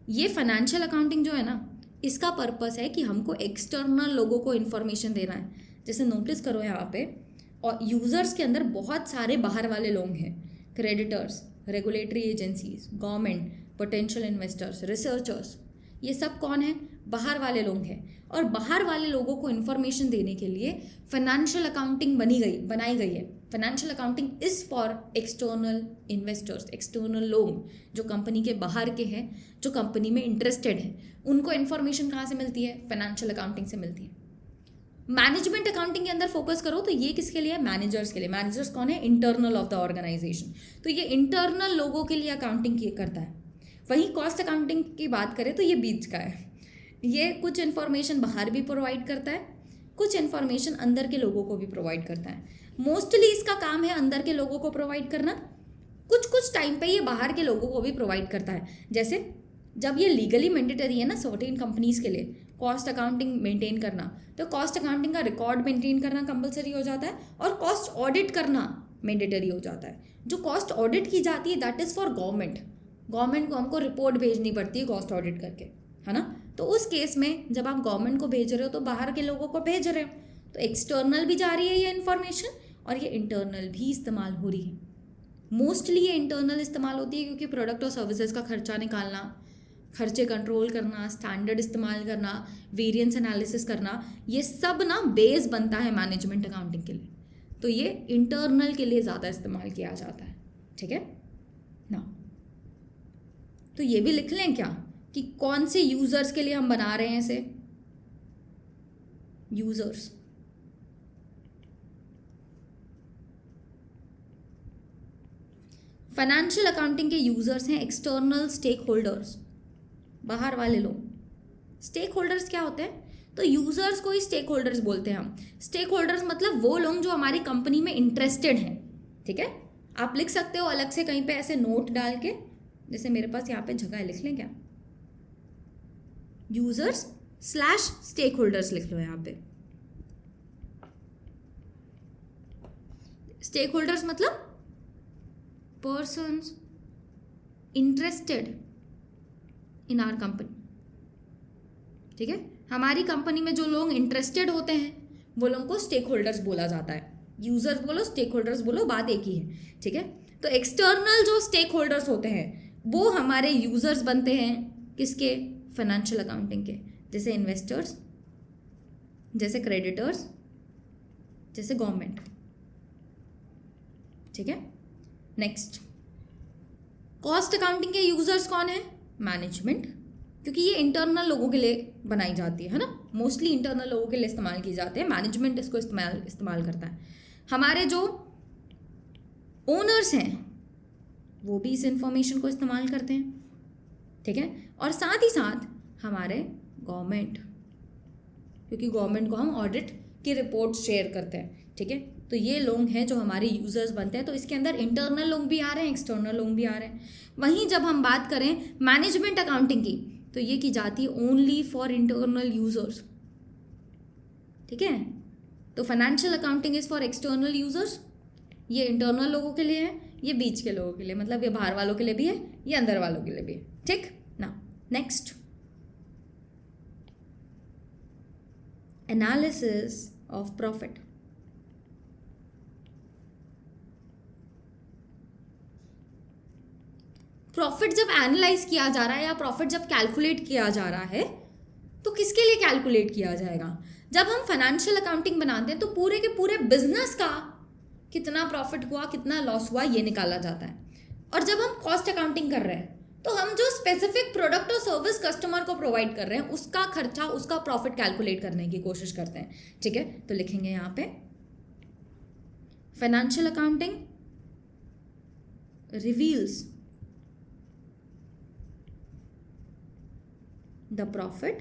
ये फाइनेंशियल अकाउंटिंग जो है ना, इसका पर्पस है कि हमको एक्सटर्नल लोगों को इन्फॉर्मेशन देना है। जैसे नोटिस करो यहाँ पे, और यूजर्स के अंदर बहुत सारे बाहर वाले लोग हैं, creditors, regulatory agencies, government, potential investors, researchers, ये सब कौन है? बाहर वाले लोग हैं। और बाहर वाले लोगों को इन्फॉर्मेशन देने के लिए फाइनेंशियल अकाउंटिंग बनाई गई है। Financial accounting is for external investors, external लोग जो कंपनी के बाहर के हैं, जो कंपनी में इंटरेस्टेड हैं, उनको इन्फॉर्मेशन कहाँ से मिलती है? फाइनेंशियल अकाउंटिंग से मिलती है। मैनेजमेंट अकाउंटिंग के अंदर फोकस करो तो ये किसके लिए? मैनेजर्स के लिए। मैनेजर्स कौन है? Internal of the organization. तो ये इंटरनल लोगों के लिए अकाउंटिंग करता है। वहीं कॉस्ट अकाउंटिंग की बात करें तो ये बीच का है, ये कुछ इन्फॉर्मेशन बाहर भी प्रोवाइड करता है, कुछ इन्फॉर्मेशन अंदर के लोगों को भी प्रोवाइड करता है। मोस्टली इसका काम है अंदर के लोगों को प्रोवाइड करना, कुछ टाइम पे ये बाहर के लोगों को भी प्रोवाइड करता है। जैसे जब ये लीगली मैंडेटरी है ना सर्टेन कंपनीज के लिए कॉस्ट अकाउंटिंग मेंटेन करना, तो कॉस्ट अकाउंटिंग का रिकॉर्ड मेंटेन करना कंपलसरी हो जाता है और कॉस्ट ऑडिट करना मैंडेटरी हो जाता है। जो कॉस्ट ऑडिट की जाती है दैट इज़ फॉर गवर्नमेंट को हमको रिपोर्ट भेजनी पड़ती है कॉस्ट ऑडिट करके, है ना। तो उस केस में जब आप गवर्नमेंट को भेज रहे हो तो बाहर के लोगों को भेज रहे हो, तो एक्सटर्नल भी जा रही है ये इन्फॉर्मेशन और ये इंटरनल भी इस्तेमाल हो रही है। मोस्टली ये इंटरनल इस्तेमाल होती है क्योंकि प्रोडक्ट और सर्विसेज का खर्चा निकालना, खर्चे कंट्रोल करना, स्टैंडर्ड इस्तेमाल करना, वेरिएंस एनालिसिस करना, ये सब ना बेस बनता है मैनेजमेंट अकाउंटिंग के लिए। तो ये इंटरनल के लिए ज़्यादा इस्तेमाल किया जाता है। ठीक है ना, तो ये भी लिख लें क्या कि कौन से यूजर्स के लिए हम बना रहे हैं इसे? यूजर्स, फाइनेंशियल अकाउंटिंग के यूजर्स हैं एक्सटर्नल स्टेक होल्डर्स, बाहर वाले लोग। स्टेक होल्डर्स क्या होते हैं? तो यूजर्स को ही स्टेक होल्डर्स बोलते हैं हम। स्टेक होल्डर्स मतलब वो लोग जो हमारी कंपनी में इंटरेस्टेड हैं। ठीक है, आप लिख सकते हो अलग से कहीं पे ऐसे नोट डाल के, जैसे मेरे पास यहाँ पे जगह है, लिख लें क्या? यूजर्स / स्टेक होल्डर्स लिख लो यहाँ पे। स्टेक होल्डर्स मतलब persons interested in our company. ठीक है, हमारी कंपनी में जो लोग इंटरेस्टेड होते हैं वो लोगों को स्टेक होल्डर्स बोला जाता है। यूजर्स बोलो, स्टेक होल्डर्स बोलो, बात एक ही है। ठीक है, तो एक्सटर्नल जो स्टेक होल्डर्स होते हैं वो हमारे यूजर्स बनते हैं किसके? फाइनेंशियल अकाउंटिंग के। जैसे इन्वेस्टर्स, जैसे क्रेडिटर्स, जैसे गवर्नमेंट। ठीक है, नेक्स्ट, कॉस्ट अकाउंटिंग के यूजर्स कौन है? मैनेजमेंट क्योंकि ये इंटरनल लोगों के लिए बनाई जाती है ना, मोस्टली इंटरनल लोगों के लिए इस्तेमाल की जाते हैं, मैनेजमेंट इसको इस्तेमाल करता है। हमारे जो ओनर्स हैं वो भी इस इंफॉर्मेशन को इस्तेमाल करते हैं, ठीक है। और साथ ही साथ हमारे गवर्नमेंट, क्योंकि गवर्नमेंट को हम ऑडिट की रिपोर्ट शेयर करते हैं, ठीक है। तो ये लोग हैं जो हमारे यूजर्स बनते हैं। तो इसके अंदर इंटरनल लोग भी आ रहे हैं, एक्सटर्नल लोग भी आ रहे हैं। वहीं जब हम बात करें मैनेजमेंट अकाउंटिंग की, तो ये की जाती है ओनली फॉर इंटरनल यूजर्स, ठीक है। तो financial accounting is for external users, ये इंटरनल लोगों के लिए है, ये बीच के लोगों के लिए, मतलब ये बाहर वालों के लिए भी है, ये अंदर वालों के लिए भी है, ठीक ना। Next, analysis of profit. Profit जब एनालाइज किया जा रहा है या प्रॉफिट जब कैलकुलेट किया जा रहा है, तो किसके लिए कैलकुलेट किया जाएगा? जब हम फाइनेंशियल अकाउंटिंग बनाते हैं तो पूरे के पूरे बिजनेस का कितना प्रॉफिट हुआ, कितना लॉस हुआ, ये निकाला जाता है। और जब हम कॉस्ट अकाउंटिंग कर रहे हैं तो हम जो स्पेसिफिक प्रोडक्ट और सर्विस कस्टमर को प्रोवाइड कर रहे हैं उसका खर्चा, उसका प्रॉफिट कैलकुलेट करने की कोशिश करते हैं, ठीक है। तो लिखेंगे यहाँ पे financial accounting reveals the profit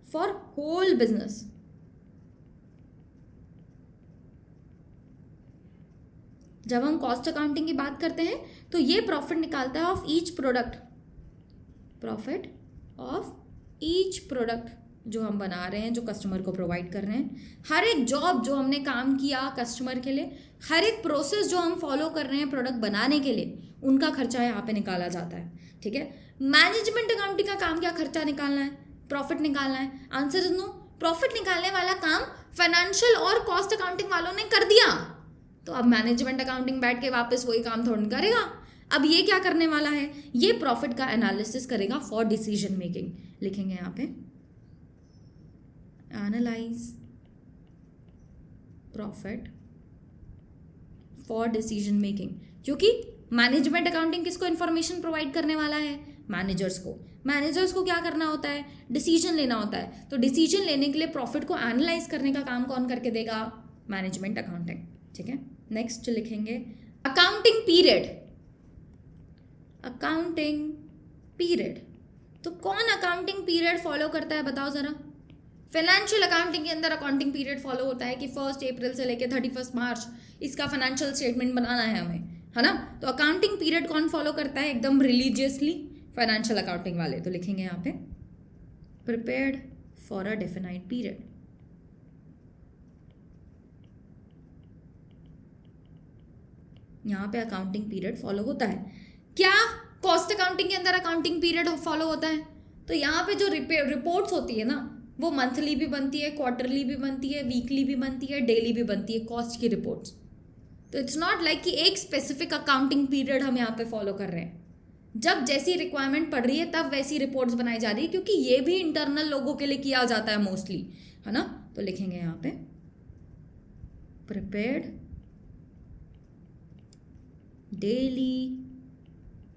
for whole business। जब हम कॉस्ट अकाउंटिंग की बात करते हैं तो ये प्रॉफिट निकालता है of each product, profit of each product जो हम बना रहे हैं, जो कस्टमर को प्रोवाइड कर रहे हैं। हर एक जॉब जो हमने काम किया कस्टमर के लिए, हर एक प्रोसेस जो हम फॉलो कर रहे हैं प्रोडक्ट बनाने के लिए, उनका खर्चा यहाँ पे निकाला जाता है, ठीक है। मैनेजमेंट अकाउंटिंग का काम क्या? खर्चा निकालना है, प्रॉफिट निकालना है। Answer is no. प्रॉफिट निकालने वाला काम फाइनेंशियल और कॉस्ट अकाउंटिंग वालों ने कर दिया, तो अब मैनेजमेंट अकाउंटिंग बैठ के वापस वही काम थोड़ा करेगा। अब ये क्या करने वाला है? ये प्रॉफिट का एनालिसिस करेगा फॉर डिसीजन मेकिंग। लिखेंगे यहाँ पे analyse profit for decision making, क्योंकि मैनेजमेंट अकाउंटिंग किसको इन्फॉर्मेशन प्रोवाइड करने वाला है? मैनेजर्स को। मैनेजर्स को क्या करना होता है? डिसीजन लेना होता है। तो डिसीजन लेने के लिए प्रॉफिट को एनालाइज करने का काम कौन करके देगा? मैनेजमेंट अकाउंटिंग, ठीक है। नेक्स्ट लिखेंगे अकाउंटिंग पीरियड। अकाउंटिंग पीरियड, तो कौन अकाउंटिंग पीरियड फॉलो करता है बताओ जरा? फाइनेंशियल अकाउंटिंग के अंदर अकाउंटिंग पीरियड फॉलो होता है कि 1 अप्रैल से लेकर 31 मार्च इसका फाइनेंशियल स्टेटमेंट बनाना है हमें, है ना। तो अकाउंटिंग पीरियड कौन फॉलो करता है एकदम रिलीजियसली? फाइनेंशियल अकाउंटिंग वाले। तो लिखेंगे यहाँ पे prepared for a definite period. यहाँ पे अकाउंटिंग पीरियड फॉलो होता है। क्या कॉस्ट अकाउंटिंग के अंदर अकाउंटिंग पीरियड फॉलो होता है? तो यहाँ पे जो रिपोर्ट्स होती है ना, वो मंथली भी बनती है, क्वार्टरली भी बनती है, वीकली भी बनती है, डेली भी बनती है, कॉस्ट की रिपोर्ट्स। तो इट्स नॉट लाइक कि एक स्पेसिफिक अकाउंटिंग पीरियड हम यहाँ पे फॉलो कर रहे हैं। जब जैसी रिक्वायरमेंट पड़ रही है तब वैसी रिपोर्ट्स बनाई जा रही है, क्योंकि ये भी इंटरनल लोगों के लिए किया जाता है मोस्टली, है ना। तो लिखेंगे यहाँ पे prepared daily,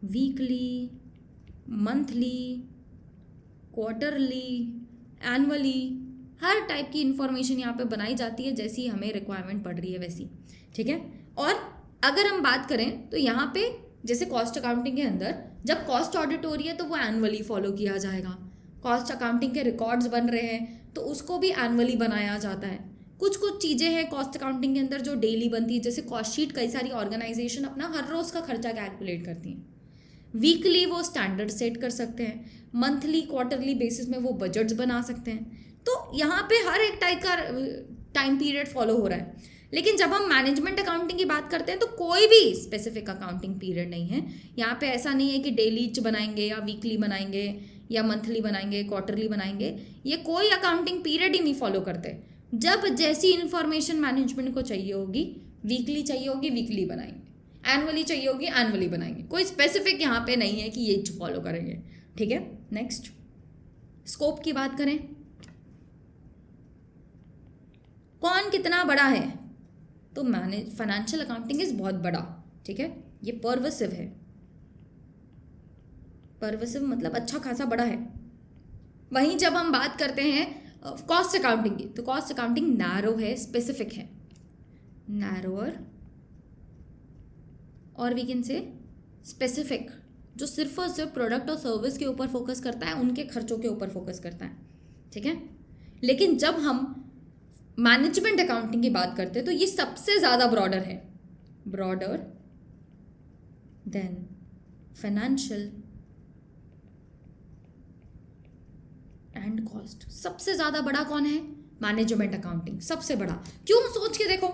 weekly, monthly, quarterly, annually, हर टाइप की इंफॉर्मेशन यहाँ पे बनाई जाती है जैसी हमें रिक्वायरमेंट पड़ रही है वैसी, ठीक है। और अगर हम बात करें तो यहाँ पे जैसे कॉस्ट अकाउंटिंग के अंदर जब कॉस्ट ऑडिट हो रही है तो वो एनुअली फॉलो किया जाएगा। कॉस्ट अकाउंटिंग के रिकॉर्ड्स बन रहे हैं तो उसको भी एनुअली बनाया जाता है। कुछ कुछ चीज़ें हैं कॉस्ट अकाउंटिंग के अंदर जो डेली बनती है, जैसे कॉस्ट शीट कई सारी ऑर्गेनाइजेशन अपना हर रोज़ का खर्चा कैलकुलेट करती हैं। वीकली वो स्टैंडर्ड सेट कर सकते हैं, मंथली क्वार्टरली बेसिस में वो बजट्स बना सकते हैं। तो यहाँ पे हर एक टाइप का टाइम पीरियड फॉलो हो रहा है। लेकिन जब हम मैनेजमेंट अकाउंटिंग की बात करते हैं तो कोई भी स्पेसिफिक अकाउंटिंग पीरियड नहीं है। यहाँ पे ऐसा नहीं है कि डेली बनाएंगे या वीकली बनाएंगे या मंथली बनाएंगे, क्वार्टरली बनाएंगे, ये कोई अकाउंटिंग पीरियड ही नहीं फॉलो करते। जब जैसी इन्फॉर्मेशन मैनेजमेंट को चाहिए होगी, वीकली चाहिए होगी वीकली बनाएंगे, एनुअली चाहिए होगी एनुअली बनाएंगे। कोई स्पेसिफिक यहाँ पे नहीं है कि ये फॉलो करेंगे, ठीक है। नेक्स्ट स्कोप की बात करें, कौन कितना बड़ा है? तो फाइनेंशियल अकाउंटिंग इज बहुत बड़ा, ठीक है, ये परवसिव है। परवेसिव मतलब अच्छा खासा बड़ा है। वहीं जब हम बात करते हैं कॉस्ट अकाउंटिंग की, तो कॉस्ट अकाउंटिंग नैरो है, स्पेसिफिक है, नैरोअर, और वी कैन से स्पेसिफिक, जो सिर्फ और सिर्फ प्रोडक्ट और सर्विस के ऊपर फोकस करता है, उनके खर्चों के ऊपर फोकस करता है, ठीक है। लेकिन जब हम मैनेजमेंट अकाउंटिंग की बात करते हैं तो ये सबसे ज़्यादा ब्रॉडर है, broader then financial and cost. सबसे ज़्यादा बड़ा कौन है? मैनेजमेंट अकाउंटिंग, सबसे बड़ा। क्यों? सोच के देखो,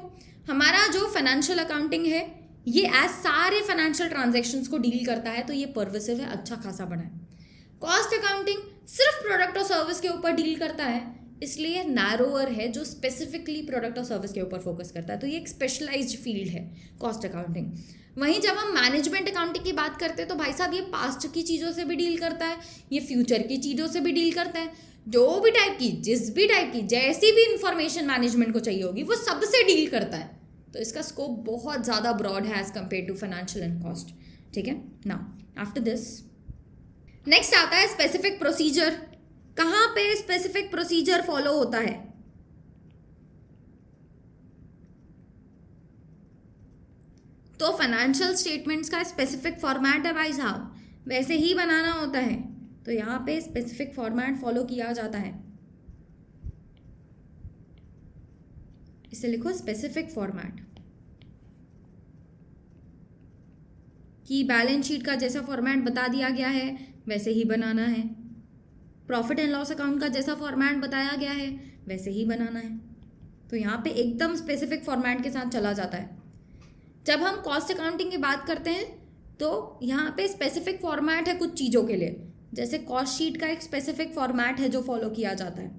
हमारा जो फाइनेंशियल अकाउंटिंग है ये एज सारे फाइनेंशियल ट्रांजैक्शंस को डील करता है, तो ये परवेसिव है, अच्छा खासा बड़ा है। कॉस्ट अकाउंटिंग सिर्फ प्रोडक्ट और सर्विस के ऊपर डील करता है, इसलिए नैरोअर है, जो स्पेसिफिकली प्रोडक्ट और सर्विस के ऊपर फोकस करता है, तो ये एक स्पेशलाइज्ड फील्ड है कॉस्ट अकाउंटिंग। वहीं जब हम मैनेजमेंट अकाउंटिंग की बात करते हैं तो भाई साहब ये पास्ट की चीज़ों से भी डील करता है, ये फ्यूचर की चीज़ों से भी डील करता है, जो भी टाइप की, जिस भी टाइप की, जैसी भी इंफॉर्मेशन मैनेजमेंट को चाहिए होगी वो सबसे डील करता है। तो इसका स्कोप बहुत ज़्यादा ब्रॉड है as compare to financial and cost, ठीक है। नाउ आफ्टर दिस नेक्स्ट आता है स्पेसिफिक प्रोसीजर। कहाँ पे स्पेसिफिक प्रोसीजर फॉलो होता है? तो फाइनेंशियल स्टेटमेंट्स का स्पेसिफिक फॉर्मेट है भाई साहब, वैसे ही बनाना होता है, तो यहाँ पे स्पेसिफिक फॉर्मेट फॉलो किया जाता है। इसे लिखो स्पेसिफिक फॉर्मेट, कि बैलेंस शीट का जैसा फॉर्मेट बता दिया गया है वैसे ही बनाना है, प्रॉफिट एंड लॉस अकाउंट का जैसा फॉर्मेट बताया गया है वैसे ही बनाना है। तो यहाँ पे एकदम स्पेसिफिक फॉर्मेट के साथ चला जाता है। जब हम कॉस्ट अकाउंटिंग की बात करते हैं तो यहाँ पे स्पेसिफिक फॉर्मेट है कुछ चीज़ों के लिए, जैसे कॉस्ट शीट का एक स्पेसिफिक फॉर्मेट है जो फॉलो किया जाता है।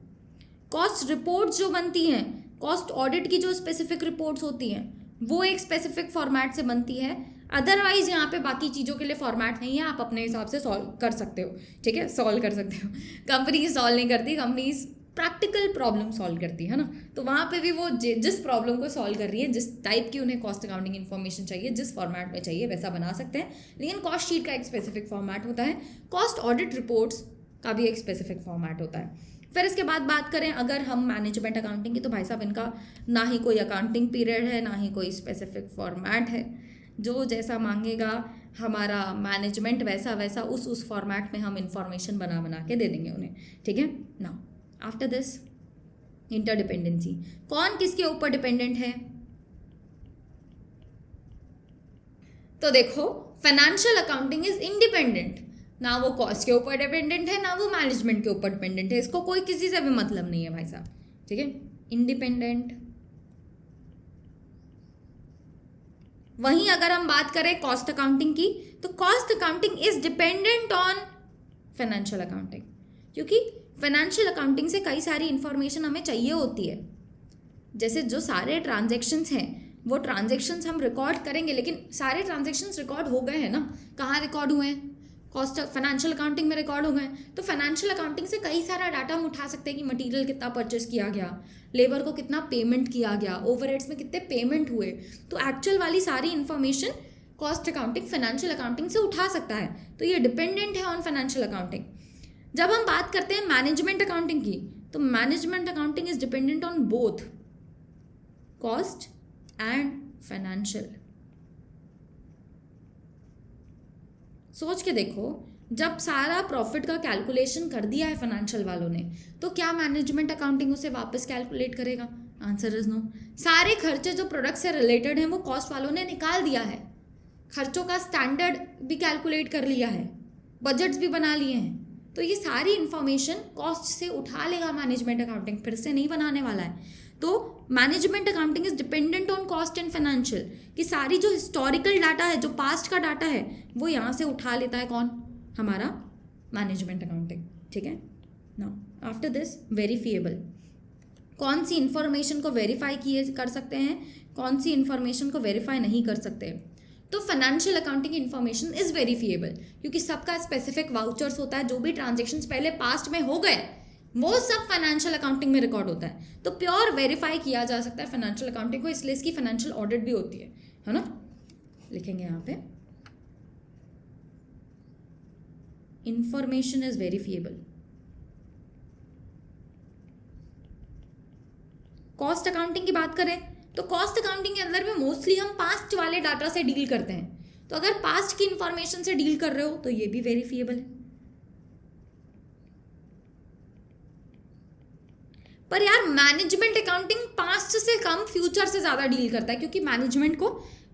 कॉस्ट रिपोर्ट्स जो बनती हैं, कॉस्ट ऑडिट की जो स्पेसिफिक रिपोर्ट्स होती हैं वो एक स्पेसिफिक फॉर्मेट से बनती है। अदरवाइज यहाँ पे बाकी चीज़ों के लिए फॉर्मेट नहीं है, आप अपने हिसाब से सॉल्व कर सकते हो, ठीक है, सॉल्व कर सकते हो। कंपनीज सॉल्व नहीं करती, कंपनीज प्रैक्टिकल प्रॉब्लम सॉल्व करती है ना, तो वहाँ पे भी वो जिस प्रॉब्लम को सॉल्व कर रही है, जिस टाइप की उन्हें कॉस्ट अकाउंटिंग इन्फॉर्मेशन चाहिए, जिस फॉर्मेट में चाहिए वैसा बना सकते हैं। लेकिन कॉस्ट शीट का एक स्पेसिफिक फॉर्मेट होता है, कॉस्ट ऑडिट रिपोर्ट्स का भी एक स्पेसिफिक फॉर्मेट होता है। फिर इसके बाद बात करें अगर हम मैनेजमेंट अकाउंटिंग की, तो भाई साहब इनका ना ही कोई अकाउंटिंग पीरियड है, ना ही कोई स्पेसिफिक फॉर्मेट है, जो जैसा मांगेगा हमारा मैनेजमेंट वैसा वैसा उस फॉर्मेट में हम इंफॉर्मेशन बना के दे देंगे उन्हें, ठीक है। नाउ आफ्टर दिस इंटरडिपेंडेंसी, कौन किसके ऊपर डिपेंडेंट है? तो देखो फाइनेंशियल अकाउंटिंग इज इंडिपेंडेंट, ना वो कॉस्ट के ऊपर डिपेंडेंट है ना वो मैनेजमेंट के ऊपर डिपेंडेंट है, इसको कोई किसी से भी मतलब नहीं है भाई साहब, ठीक है, इंडिपेंडेंट। वहीं अगर हम बात करें कॉस्ट अकाउंटिंग की, तो cost accounting is dependent on financial accounting, क्योंकि फाइनेंशियल अकाउंटिंग से कई सारी इंफॉर्मेशन हमें चाहिए होती है। जैसे जो सारे ट्रांजैक्शंस हैं वो ट्रांजैक्शंस हम रिकॉर्ड करेंगे, लेकिन सारे ट्रांजैक्शंस रिकॉर्ड हो गए हैं ना, कहाँ रिकॉर्ड हुए हैं? कॉस्ट फाइनेंशियल अकाउंटिंग में रिकॉर्ड हो गए। तो फाइनेंशियल अकाउंटिंग से कई सारा डाटा हम उठा सकते हैं कि मटेरियल कितना परचेस किया गया, लेबर को कितना पेमेंट किया गया, ओवरहेड्स में कितने पेमेंट हुए, तो एक्चुअल वाली सारी information cost accounting financial accounting से उठा सकता है, तो ये डिपेंडेंट है ऑन फाइनेंशियल अकाउंटिंग। जब हम बात करते हैं मैनेजमेंट अकाउंटिंग की, तो management accounting is dependent on both cost and financial. सोच के देखो, जब सारा प्रॉफिट का कैलकुलेशन कर दिया है फाइनेंशियल वालों ने, तो क्या मैनेजमेंट अकाउंटिंग उसे वापस कैलकुलेट करेगा? Answer is no. सारे खर्चे जो प्रोडक्ट से रिलेटेड हैं वो कॉस्ट वालों ने निकाल दिया है, खर्चों का स्टैंडर्ड भी कैलकुलेट कर लिया है, बजट्स भी बना लिए हैं, तो ये सारी इंफॉर्मेशन कॉस्ट से उठा लेगा मैनेजमेंट अकाउंटिंग, फिर से नहीं बनाने वाला है। तो management accounting is dependent on cost and financial, कि सारी जो हिस्टोरिकल डाटा है, जो पास्ट का डाटा है, वो यहाँ से उठा लेता है कौन? हमारा मैनेजमेंट अकाउंटिंग, ठीक है। नाउ आफ्टर दिस वेरीफिएबल, कौन सी इंफॉर्मेशन को वेरीफाई किए कर सकते हैं, कौन सी इंफॉर्मेशन को वेरीफाई नहीं कर सकते। तो financial accounting information is verifiable, क्योंकि सबका स्पेसिफिक वाउचर्स होता है, जो भी ट्रांजेक्शन्स पहले पास्ट में हो गए वो सब फाइनेंशियल अकाउंटिंग में रिकॉर्ड होता है, तो प्योर वेरीफाई किया जा सकता है फाइनेंशियल अकाउंटिंग को, इसलिए इसकी फाइनेंशियल ऑडिट भी होती है ना। लिखेंगे यहाँ पे information is verifiable. Cost accounting की बात करें तो कॉस्ट अकाउंटिंग के अंदर भी मोस्टली हम पास्ट वाले डाटा से डील करते हैं, तो अगर पास्ट की इंफॉर्मेशन से डील कर रहे हो तो ये भी वेरीफिएबल है। पर यार मैनेजमेंट अकाउंटिंग पास्ट से कम फ्यूचर से ज़्यादा डील करता है, क्योंकि मैनेजमेंट को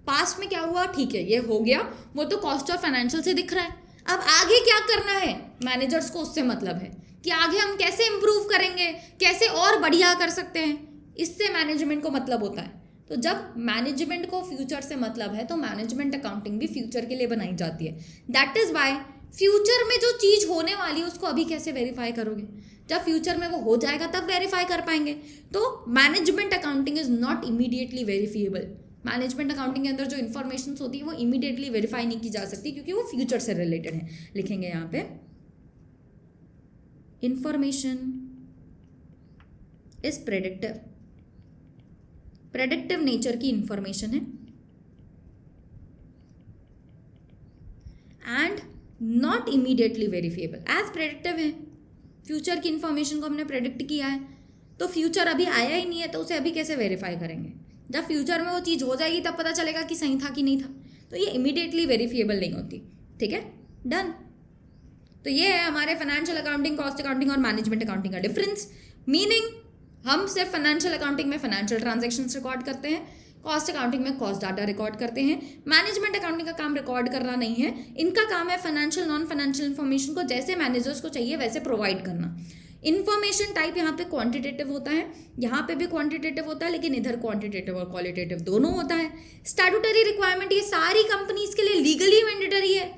पास्ट में क्या हुआ, ठीक है ये हो गया, वो तो कॉस्ट और फाइनेंशियल से दिख रहा है। अब आगे क्या करना है मैनेजर्स को उससे मतलब है कि आगे हम कैसे इंप्रूव करेंगे, कैसे और बढ़िया कर सकते हैं, इससे मैनेजमेंट को मतलब होता है। तो जब मैनेजमेंट को फ्यूचर से मतलब है तो मैनेजमेंट अकाउंटिंग भी फ्यूचर के लिए बनाई जाती है। दैट इज वाई फ्यूचर में जो चीज़ होने वाली है उसको अभी कैसे वेरीफाई करोगे, जब फ्यूचर में वो हो जाएगा तब वेरीफाई कर पाएंगे। तो management accounting is not immediately verifiable. Management accounting के अंदर जो इन्फॉर्मेशन होती है वो इमीडिएटली वेरीफाई नहीं की जा सकती, क्योंकि वो फ्यूचर से रिलेटेड है। लिखेंगे यहाँ पे information is predictive, predictive nature की इंफॉर्मेशन है and not immediately verifiable. As predictive है, फ्यूचर की इंफॉर्मेशन को हमने प्रेडिक्ट किया है, तो फ्यूचर अभी आया ही नहीं है तो उसे अभी कैसे वेरीफाई करेंगे। जब फ्यूचर में वो चीज़ हो जाएगी तब पता चलेगा कि सही था कि नहीं था, तो ये इमीडिएटली वेरीफिएबल नहीं होती। ठीक है, डन। तो ये है हमारे फाइनेंशियल अकाउंटिंग, कॉस्ट अकाउंटिंग और मैनेजमेंट अकाउंटिंग का डिफरेंस। मीनिंग हम सिर्फ फाइनेंशियल अकाउंटिंग में फाइनेंशियल ट्रांजैक्शंस रिकॉर्ड करते हैं, कॉस्ट अकाउंटिंग में कॉस्ट डाटा रिकॉर्ड करते हैं। मैनेजमेंट अकाउंटिंग का काम रिकॉर्ड करना नहीं है, इनका काम है फाइनेंशियल नॉन फाइनेंशियल इन्फॉर्मेशन को जैसे मैनेजर्स को चाहिए वैसे प्रोवाइड करना। इन्फॉर्मेशन टाइप यहाँ पे क्वांटिटेटिव होता है, यहाँ पे भी क्वांटिटेटिव होता है, लेकिन इधर क्वांटिटेटिव और क्वालिटेटिव दोनों होता है। स्टैट्यूटरी रिक्वायरमेंट ये सारी कंपनीज के लिए लीगली मैंडेटरी है,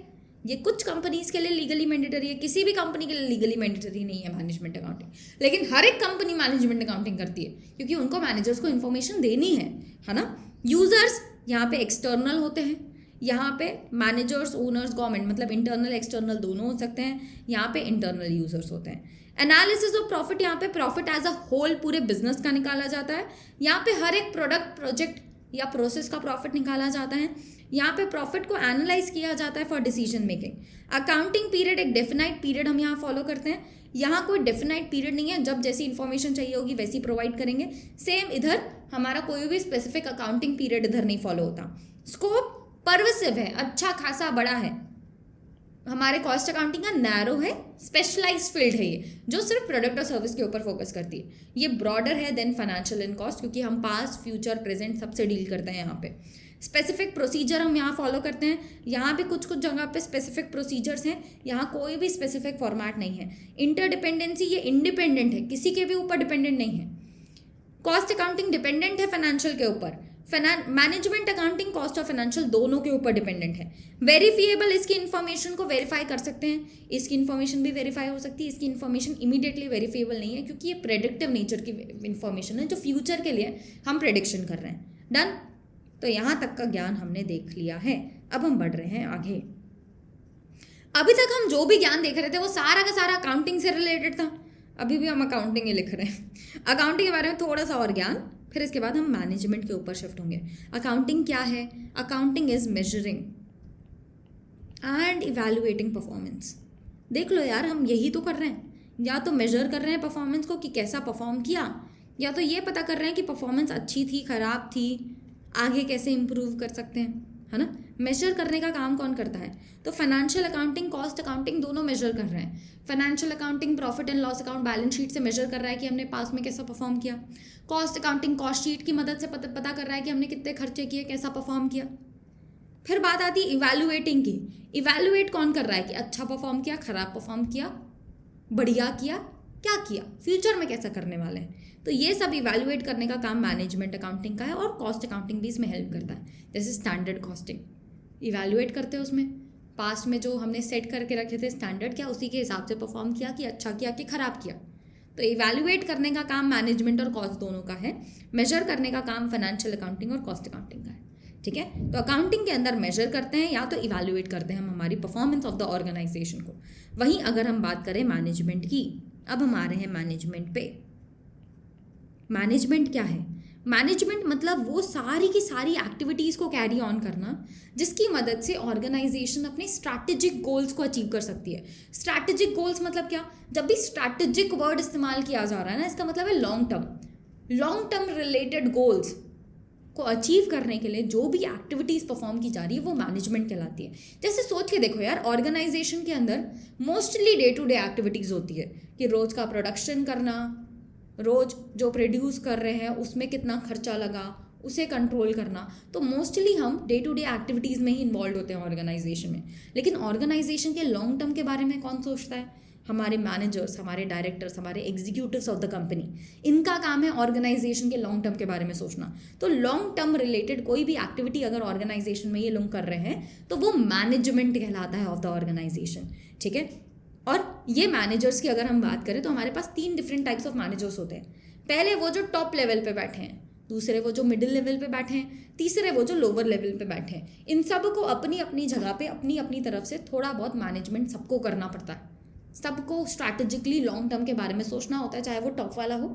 ये कुछ कंपनीज के लिए लीगली मैंडेटरी है, किसी भी कंपनी के लिए लीगली मैंडेटरी नहीं है मैनेजमेंट अकाउंटिंग। लेकिन हर एक कंपनी मैनेजमेंट अकाउंटिंग करती है क्योंकि उनको मैनेजर्स को इन्फॉर्मेशन देनी है ना। यूजर्स यहाँ पे एक्सटर्नल होते हैं, यहाँ पे मैनेजर्स, ओनर्स, गवर्नमेंट, मतलब इंटरनल एक्सटर्नल दोनों हो सकते हैं। यहाँ पे इंटरनल यूजर्स होते हैं। एनालिसिस ऑफ प्रॉफिट, यहाँ पे प्रॉफिट एज अ होल पूरे बिजनेस का निकाला जाता है। यहाँ पे हर एक प्रोडक्ट, प्रोजेक्ट या प्रोसेस का प्रॉफिट निकाला जाता है। यहाँ पे प्रॉफिट को एनालाइज किया जाता है for decision making. Accounting period एक डेफिनाइट पीरियड हम यहाँ फॉलो करते हैं, यहाँ कोई डेफिनाइट पीरियड नहीं है, जब जैसी इन्फॉर्मेशन चाहिए होगी वैसी प्रोवाइड करेंगे। सेम इधर हमारा कोई भी स्पेसिफिक अकाउंटिंग पीरियड इधर नहीं फॉलो होता। स्कोप परवेसिव है, अच्छा खासा बड़ा है। हमारे कॉस्ट अकाउंटिंग का नैरो है, स्पेशलाइज्ड फील्ड है ये, जो सिर्फ प्रोडक्ट और सर्विस के ऊपर फोकस करती है। ये ब्रॉडर है देन फाइनेंशियल एंड कॉस्ट, क्योंकि हम पास्ट, फ्यूचर, प्रेजेंट सबसे डील करते हैं। यहाँ पे स्पेसिफिक प्रोसीजर हम यहाँ फॉलो करते हैं। यहाँ भी कुछ कुछ जगह पे स्पेसिफिक प्रोसीजर्स हैं, यहाँ कोई भी स्पेसिफिक फॉर्मेट नहीं है। इंटरडिपेंडेंसी, ये इंडिपेंडेंट है, किसी के भी ऊपर डिपेंडेंट नहीं है। कॉस्ट अकाउंटिंग डिपेंडेंट है फाइनेंशियल के ऊपर, मैनेजमेंट अकाउंटिंग कॉस्ट और फाइनेंशियल दोनों के ऊपर डिपेंडेंट है। वेरीफिएबल, इसकी इन्फॉर्मेशन को वेरीफाई कर सकते हैं, इसकी इन्फॉर्मेशन भी वेरीफाई हो सकती है। इसकी इन्फॉर्मेशन इमीडिएटली वेरीफाइबल नहीं है, क्योंकि ये प्रेडिक्टिव नेचर की इन्फॉर्मेशन है जो फ्यूचर के लिए हम प्रेडिक्शन कर रहे हैं। डन। तो यहाँ तक का ज्ञान हमने देख लिया है, अब हम बढ़ रहे हैं आगे। अभी तक हम जो भी ज्ञान देख रहे थे वो सारा का सारा अकाउंटिंग से रिलेटेड था, अभी भी हम अकाउंटिंग ही लिख रहे हैं। अकाउंटिंग के बारे में थोड़ा सा और ज्ञान, फिर इसके बाद हम मैनेजमेंट के ऊपर शिफ्ट होंगे। अकाउंटिंग क्या है? Accounting is measuring and evaluating performance. देख लो यार, हम यही तो कर रहे हैं, या तो मेजर कर रहे हैं परफॉर्मेंस को कि कैसा परफॉर्म किया, या तो ये पता कर रहे हैं कि परफॉर्मेंस अच्छी थी, खराब थी, आगे कैसे इंप्रूव कर सकते हैं, है ना। मेजर करने का काम कौन करता है? तो फाइनेंशियल अकाउंटिंग, कॉस्ट अकाउंटिंग दोनों मेजर कर रहे हैं। Financial accounting profit and loss account balance sheet से मेजर कर रहा है कि हमने पास में कैसा परफॉर्म किया। कॉस्ट अकाउंटिंग कॉस्ट शीट की मदद से पता कर रहा है कि हमने कितने खर्चे किए, कैसा परफॉर्म किया। फिर बात आती है इवैल्यूएटिंग की। इवैल्यूएट कौन कर रहा है कि अच्छा परफॉर्म किया, खराब परफॉर्म किया, बढ़िया किया, क्या किया, फ्यूचर में कैसा करने वाले हैं। तो ये सब इवैल्यूएट करने का काम मैनेजमेंट अकाउंटिंग का है, और कॉस्ट अकाउंटिंग भी इसमें हेल्प करता है। जैसे स्टैंडर्ड कॉस्टिंग इवैल्यूएट करते हैं, उसमें पास्ट में जो हमने सेट करके रखे थे स्टैंडर्ड, क्या उसी के हिसाब से परफॉर्म किया कि अच्छा किया कि खराब किया। तो इवैल्यूएट करने का काम मैनेजमेंट और कॉस्ट दोनों का है, मेजर करने का काम फाइनेंशियल अकाउंटिंग और कॉस्ट अकाउंटिंग का है। ठीक है, तो अकाउंटिंग के अंदर मेजर करते हैं या तो इवैल्यूएट करते हैं हम हमारी परफॉर्मेंस ऑफ द ऑर्गेनाइजेशन को। वहीं अगर हम बात करें मैनेजमेंट की, अब हम आ रहे हैं मैनेजमेंट पे। मैनेजमेंट क्या है? मैनेजमेंट मतलब वो सारी की सारी एक्टिविटीज़ को कैरी ऑन करना जिसकी मदद से ऑर्गेनाइजेशन अपने स्ट्रैटेजिक गोल्स को अचीव कर सकती है। स्ट्रैटेजिक गोल्स मतलब क्या? जब भी स्ट्रैटेजिक वर्ड इस्तेमाल किया जा रहा है ना, इसका मतलब है लॉन्ग टर्म रिलेटेड गोल्स को अचीव करने के लिए जो भी एक्टिविटीज़ परफॉर्म की जा रही है वो मैनेजमेंट कहलाती है। जैसे सोच के देखो यार, ऑर्गेनाइजेशन के अंदर mostly day to day activities होती है कि रोज़ का प्रोडक्शन करना, रोज़ जो प्रोड्यूस कर रहे हैं उसमें कितना खर्चा लगा उसे कंट्रोल करना। तो मोस्टली हम डे टू डे एक्टिविटीज़ में ही इन्वॉल्व होते हैं ऑर्गेनाइजेशन में। लेकिन ऑर्गेनाइजेशन के लॉन्ग टर्म के बारे में कौन सोचता है? हमारे मैनेजर्स, हमारे डायरेक्टर्स, हमारे एग्जीक्यूटिव्स ऑफ द कंपनी। इनका काम है ऑर्गेनाइजेशन के लॉन्ग टर्म के बारे में सोचना। तो लॉन्ग टर्म रिलेटेड कोई भी एक्टिविटी अगर ऑर्गेनाइजेशन में ये लोग कर रहे हैं तो वो मैनेजमेंट कहलाता है ऑफ द ऑर्गेनाइजेशन। ठीक है, और ये मैनेजर्स की अगर हम बात करें तो हमारे पास 3 डिफरेंट टाइप्स ऑफ मैनेजर्स होते हैं। पहले वो जो टॉप लेवल पे बैठे हैं, दूसरे वो जो मिडिल लेवल पे बैठे हैं, तीसरे वो जो लोअर लेवल पे बैठे हैं। इन सब को अपनी अपनी जगह पे अपनी अपनी तरफ से थोड़ा बहुत मैनेजमेंट सबको करना पड़ता है। सबको स्ट्रैटेजिकली लॉन्ग टर्म के बारे में सोचना होता है, चाहे वो टॉप वाला हो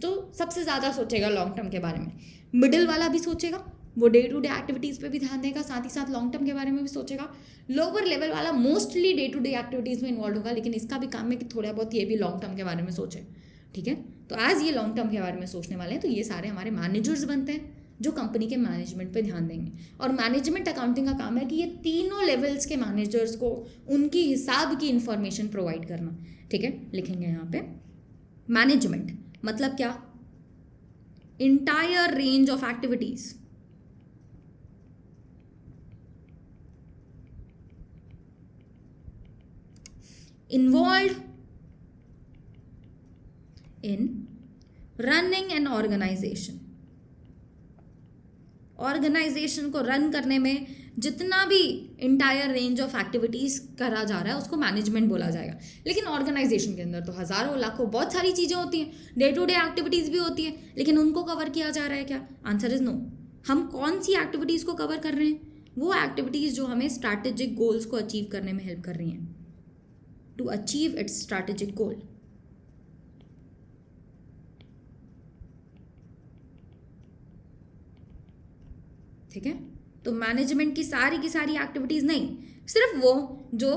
जो सबसे ज़्यादा सोचेगा लॉन्ग टर्म के बारे में, मिडिल वाला भी सोचेगा, वो डे टू डे एक्टिविटीज़ पे भी ध्यान देगा, साथ ही साथ लॉन्ग टर्म के बारे में भी सोचेगा। लोअर लेवल वाला mostly day to day activities में इन्वॉल्व होगा, लेकिन इसका भी काम है कि थोड़ा बहुत ये भी लॉन्ग टर्म के बारे में सोचे। ठीक है, तो एज ये लॉन्ग टर्म के बारे में सोचने वाले हैं तो ये सारे हमारे मैनेजर्स बनते हैं जो कंपनी के मैनेजमेंट पे ध्यान देंगे। और मैनेजमेंट अकाउंटिंग का काम है कि ये तीनों लेवल्स के मैनेजर्स को उनकी हिसाब की इंफॉर्मेशन प्रोवाइड करना। ठीक है, लिखेंगे यहाँ पे मैनेजमेंट मतलब क्या? Entire range of activities involved in running an organization। Organization को रन करने में जितना भी इंटायर रेंज ऑफ एक्टिविटीज़ करा जा रहा है उसको मैनेजमेंट बोला जाएगा। लेकिन ऑर्गेनाइजेशन के अंदर तो हज़ारों लाखों बहुत सारी चीज़ें होती हैं, डे टू डे एक्टिविटीज़ भी होती हैं, लेकिन उनको कवर किया जा रहा है क्या? Answer is no. हम कौन सी एक्टिविटीज़ को कवर कर रहे हैं? वो एक्टिविटीज़ जो हमें स्ट्रैटेजिक गोल्स को अचीव करने में हेल्प कर रही हैं, टू अचीव इट्स स्ट्रैटेजिक गोल। ठीक है, तो मैनेजमेंट की सारी एक्टिविटीज़ नहीं, सिर्फ वो जो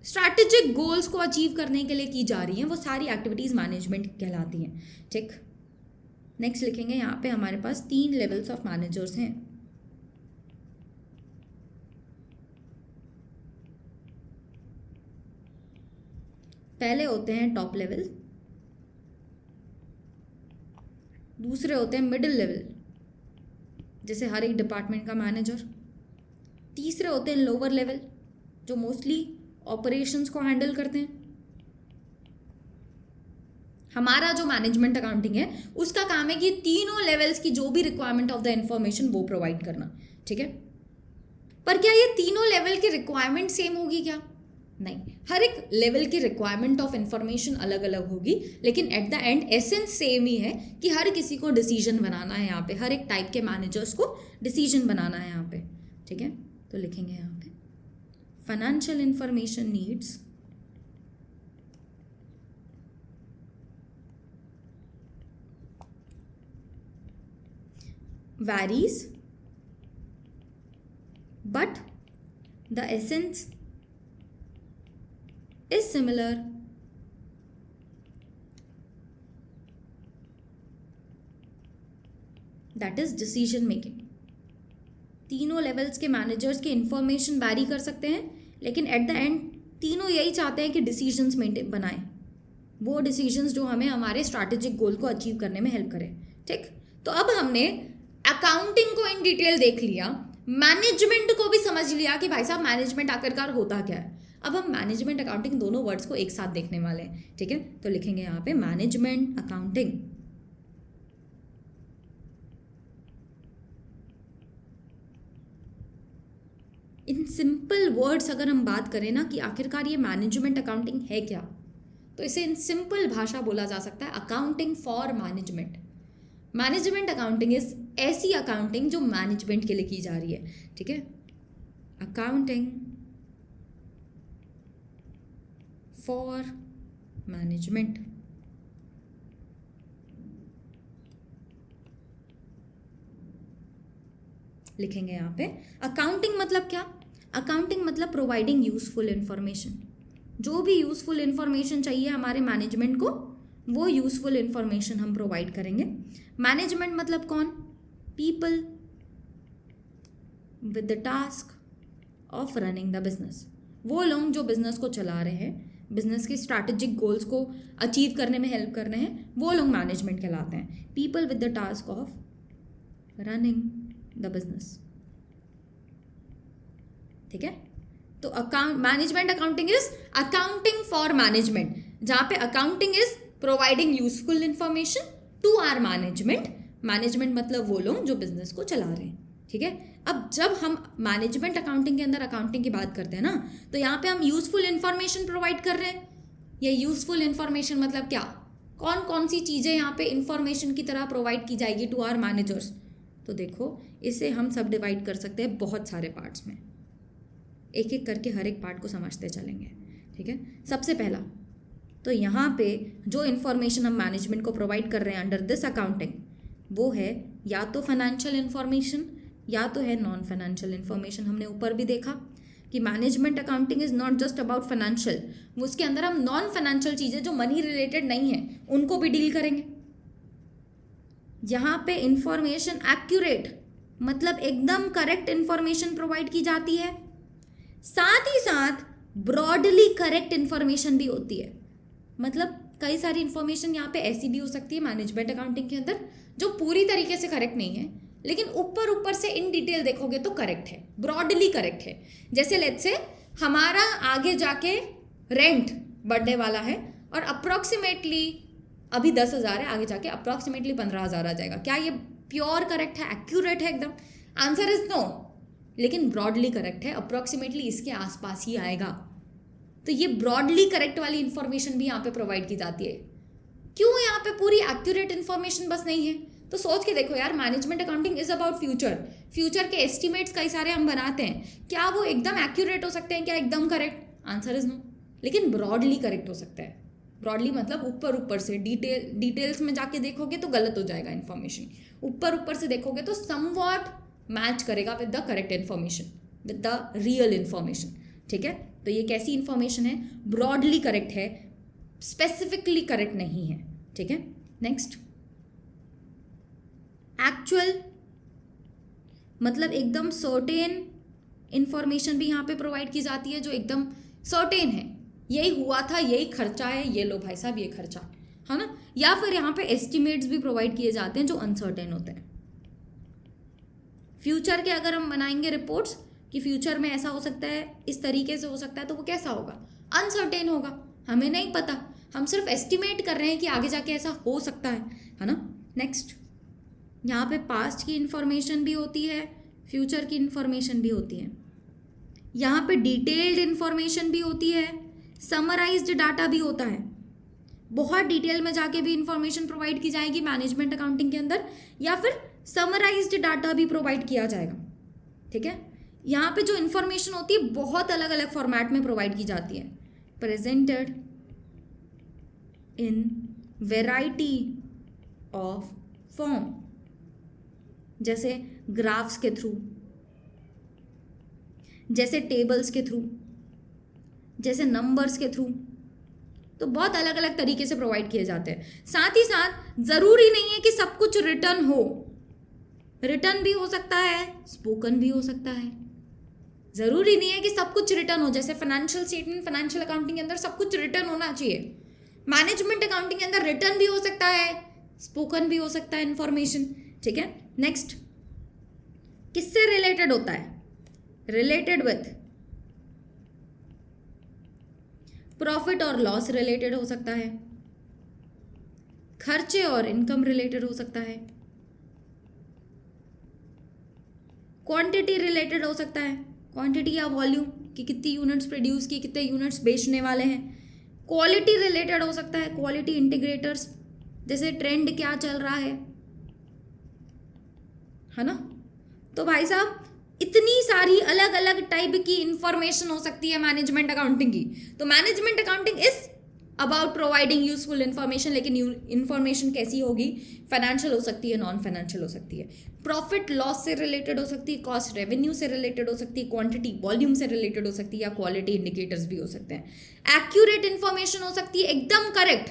स्ट्रैटेजिक गोल्स को अचीव करने के लिए की जा रही हैं वो सारी एक्टिविटीज़ मैनेजमेंट कहलाती हैं। ठीक, नेक्स्ट लिखेंगे यहाँ पे हमारे पास 3 लेवल्स ऑफ मैनेजर्स हैं। पहले होते हैं टॉप लेवल, दूसरे होते हैं मिडिल लेवल जैसे हर एक डिपार्टमेंट का मैनेजर, तीसरे होते हैं लोअर लेवल जो मोस्टली ऑपरेशंस को हैंडल करते हैं। हमारा जो मैनेजमेंट अकाउंटिंग है उसका काम है कि तीनों लेवल्स की जो भी रिक्वायरमेंट ऑफ द इंफॉर्मेशन वो प्रोवाइड करना। ठीक है, पर क्या ये तीनों लेवल की रिक्वायरमेंट सेम होगी क्या? नहीं, हर एक लेवल की रिक्वायरमेंट ऑफ इंफॉर्मेशन अलग अलग होगी, लेकिन at the end essence same ही है कि हर किसी को डिसीजन बनाना है यहाँ पे, हर एक टाइप के मैनेजर्स को डिसीजन बनाना है यहाँ पे। ठीक है, तो लिखेंगे यहाँ पे financial information needs varies but the essence is similar। that is decision making। तीनों लेवल्स के मैनेजर्स के इंफॉर्मेशन वैरी कर सकते हैं, लेकिन एट द एंड तीनों यही चाहते हैं कि डिसीजंस मेंटेन बनाएं, वो डिसीजंस जो हमें हमारे स्ट्रैटेजिक गोल को अचीव करने में हेल्प करें। ठीक, तो अब हमने अकाउंटिंग को इन डिटेल देख लिया, मैनेजमेंट को भी समझ लिया कि भाई साहब मैनेजमेंट आखिरकार होता क्या है। अब हम मैनेजमेंट अकाउंटिंग दोनों वर्ड्स को एक साथ देखने वाले हैं। ठीक है, तो लिखेंगे यहाँ पे management accounting. In simple words अगर हम बात करें ना कि आखिरकार ये मैनेजमेंट अकाउंटिंग है क्या, तो इसे इन सिंपल भाषा बोला जा सकता है accounting for management. Management accounting is ऐसी अकाउंटिंग जो मैनेजमेंट के लिए की जा रही है। ठीक है, अकाउंटिंग फॉर मैनेजमेंट। लिखेंगे यहाँ पे। अकाउंटिंग मतलब क्या? अकाउंटिंग मतलब प्रोवाइडिंग यूजफुल इंफॉर्मेशन। जो भी यूजफुल इंफॉर्मेशन चाहिए हमारे मैनेजमेंट को, वो यूजफुल इंफॉर्मेशन हम प्रोवाइड करेंगे। मैनेजमेंट मतलब कौन? People with the task of running the business. वो लोग जो बिजनेस को चला रहे हैं, बिजनेस के स्ट्रैटेजिक गोल्स को अचीव करने में हेल्प कर रहे हैं, वो लोग मैनेजमेंट कहलाते हैं। People with the task of running the business. ठीक है, तो management accounting is accounting for management, जहां पे accounting is providing useful information to our management. Management मतलब वो लोग जो बिजनेस को चला रहे हैं। ठीक है, अब जब हम मैनेजमेंट अकाउंटिंग के अंदर अकाउंटिंग की बात करते हैं ना, तो यहाँ पे हम यूजफुल इंफॉर्मेशन प्रोवाइड कर रहे हैं। ये यूजफुल इंफॉर्मेशन मतलब क्या? कौन कौन सी चीज़ें यहाँ पे इंफॉर्मेशन की तरह प्रोवाइड की जाएगी टू आवर मैनेजर्स? तो देखो, इसे हम सब डिवाइड कर सकते हैं बहुत सारे पार्ट्स में। एक एक करके हर एक पार्ट को समझते चलेंगे। ठीक है, सबसे पहला तो यहाँ पे जो इन्फॉर्मेशन हम मैनेजमेंट को प्रोवाइड कर रहे हैं अंडर दिस अकाउंटिंग, वो है या तो फाइनेंशियल इन्फॉर्मेशन या तो है नॉन फाइनेंशियल इन्फॉर्मेशन। हमने ऊपर भी देखा कि management accounting is not just about financial, उसके अंदर हम नॉन फाइनेंशियल चीज़ें जो मनी रिलेटेड नहीं है उनको भी डील करेंगे। यहाँ पे इंफॉर्मेशन एक्यूरेट मतलब एकदम करेक्ट इंफॉर्मेशन प्रोवाइड की जाती है, साथ ही साथ ब्रॉडली करेक्ट इंफॉर्मेशन भी होती है। मतलब कई सारी इंफॉर्मेशन यहाँ पे ऐसी भी हो सकती है मैनेजमेंट अकाउंटिंग के अंदर जो पूरी तरीके से करेक्ट नहीं है, लेकिन ऊपर ऊपर से इन डिटेल देखोगे तो करेक्ट है, ब्रॉडली करेक्ट है। जैसे लेट्स से हमारा आगे जाके रेंट बढ़ने वाला है और अप्रॉक्सीमेटली अभी 10,000 है, आगे जाके अप्रॉक्सीमेटली 15,000 आ जाएगा। क्या ये प्योर करेक्ट है, एक्यूरेट है एकदम? आंसर इज नो, लेकिन ब्रॉडली करेक्ट है, अप्रॉक्सीमेटली इसके आसपास ही आएगा। तो ये ब्रॉडली करेक्ट वाली इंफॉर्मेशन भी यहाँ पे प्रोवाइड की जाती है। क्यों यहाँ पे पूरी एक्यूरेट इंफॉर्मेशन बस नहीं है? तो सोच के देखो यार, management accounting is about future. Future के एस्टिमेट्स कई सारे हम बनाते हैं, क्या वो एकदम एक्यूरेट हो सकते हैं? क्या एकदम करेक्ट? आंसर इज नो, लेकिन ब्रॉडली करेक्ट हो सकता है। ब्रॉडली मतलब ऊपर ऊपर से, डिटेल्स में जाके देखोगे तो गलत हो जाएगा इन्फॉर्मेशन, ऊपर ऊपर से देखोगे तो समवॉट मैच करेगा with the correct information, with the real information. ठीक है, तो ये कैसी इन्फॉर्मेशन है? ब्रॉडली करेक्ट है, स्पेसिफिकली करेक्ट नहीं है। ठीक है, नेक्स्ट एक्चुअल मतलब एकदम सर्टेन इंफॉर्मेशन भी यहाँ पे प्रोवाइड की जाती है, जो एकदम सर्टेन है, यही हुआ था, यही खर्चा है, ये लो भाई साहब ये खर्चा है ना। या फिर यहाँ पे एस्टिमेट्स भी प्रोवाइड किए जाते हैं जो अनसर्टेन होते हैं। फ्यूचर के अगर हम बनाएंगे रिपोर्ट्स कि फ्यूचर में ऐसा हो सकता है, इस तरीके से हो सकता है, तो वो कैसा होगा? अनसर्टेन होगा, हमें नहीं पता, हम सिर्फ एस्टिमेट कर रहे हैं कि आगे जाके ऐसा हो सकता है ना। नेक्स्ट, यहाँ पे पास्ट की इंफॉर्मेशन भी होती है, फ्यूचर की इंफॉर्मेशन भी होती है, यहाँ पे डिटेल्ड इंफॉर्मेशन भी होती है, समराइज्ड डाटा भी होता है। बहुत डिटेल में जाके भी इंफॉर्मेशन प्रोवाइड की जाएगी मैनेजमेंट अकाउंटिंग के अंदर, या फिर समराइज्ड डाटा भी प्रोवाइड किया जाएगा। ठीक है, यहाँ पे जो इंफॉर्मेशन होती है बहुत अलग अलग फॉर्मेट में प्रोवाइड की जाती है, presented in variety of form, जैसे ग्राफ्स के थ्रू, जैसे टेबल्स के थ्रू, जैसे नंबर्स के थ्रू, तो बहुत अलग अलग तरीके से प्रोवाइड किए जाते हैं। साथ ही साथ ज़रूरी नहीं है कि सब कुछ रिटर्न हो, रिटर्न भी हो सकता है, स्पोकन भी हो सकता है। ज़रूरी नहीं है कि सब कुछ रिटर्न हो, जैसे फाइनेंशियल स्टेटमेंट, फाइनेंशियल अकाउंटिंग के अंदर सब कुछ रिटर्न होना चाहिए। मैनेजमेंट अकाउंटिंग के अंदर रिटर्न भी हो सकता है, स्पोकन भी हो सकता है इन्फॉर्मेशन। ठीक है, नेक्स्ट, किससे रिलेटेड होता है? रिलेटेड विथ प्रॉफिट और लॉस रिलेटेड हो सकता है, खर्चे और इनकम रिलेटेड हो सकता है, क्वांटिटी रिलेटेड हो सकता है, क्वांटिटी या वॉल्यूम कि कितनी यूनिट्स प्रोड्यूस की, कितने यूनिट्स बेचने वाले हैं, क्वालिटी रिलेटेड हो सकता है, क्वालिटी इंटीग्रेटर्स, जैसे ट्रेंड क्या चल रहा है ना। तो भाई साहब इतनी सारी अलग अलग टाइप की इंफॉर्मेशन हो सकती है मैनेजमेंट अकाउंटिंग की। तो management accounting is about providing useful information, लेकिन इन्फॉर्मेशन कैसी होगी? फाइनेंशियल हो सकती है, नॉन फाइनेंशियल हो सकती है, प्रॉफिट लॉस से रिलेटेड हो सकती है, कॉस्ट रेवेन्यू से रिलेटेड हो सकती है, क्वांटिटी वॉल्यूम से रिलेटेड हो सकती है, या क्वालिटी इंडिकेटर्स भी हो सकते हैं। एक्यूरेट इन्फॉर्मेशन हो सकती है, एकदम करेक्ट,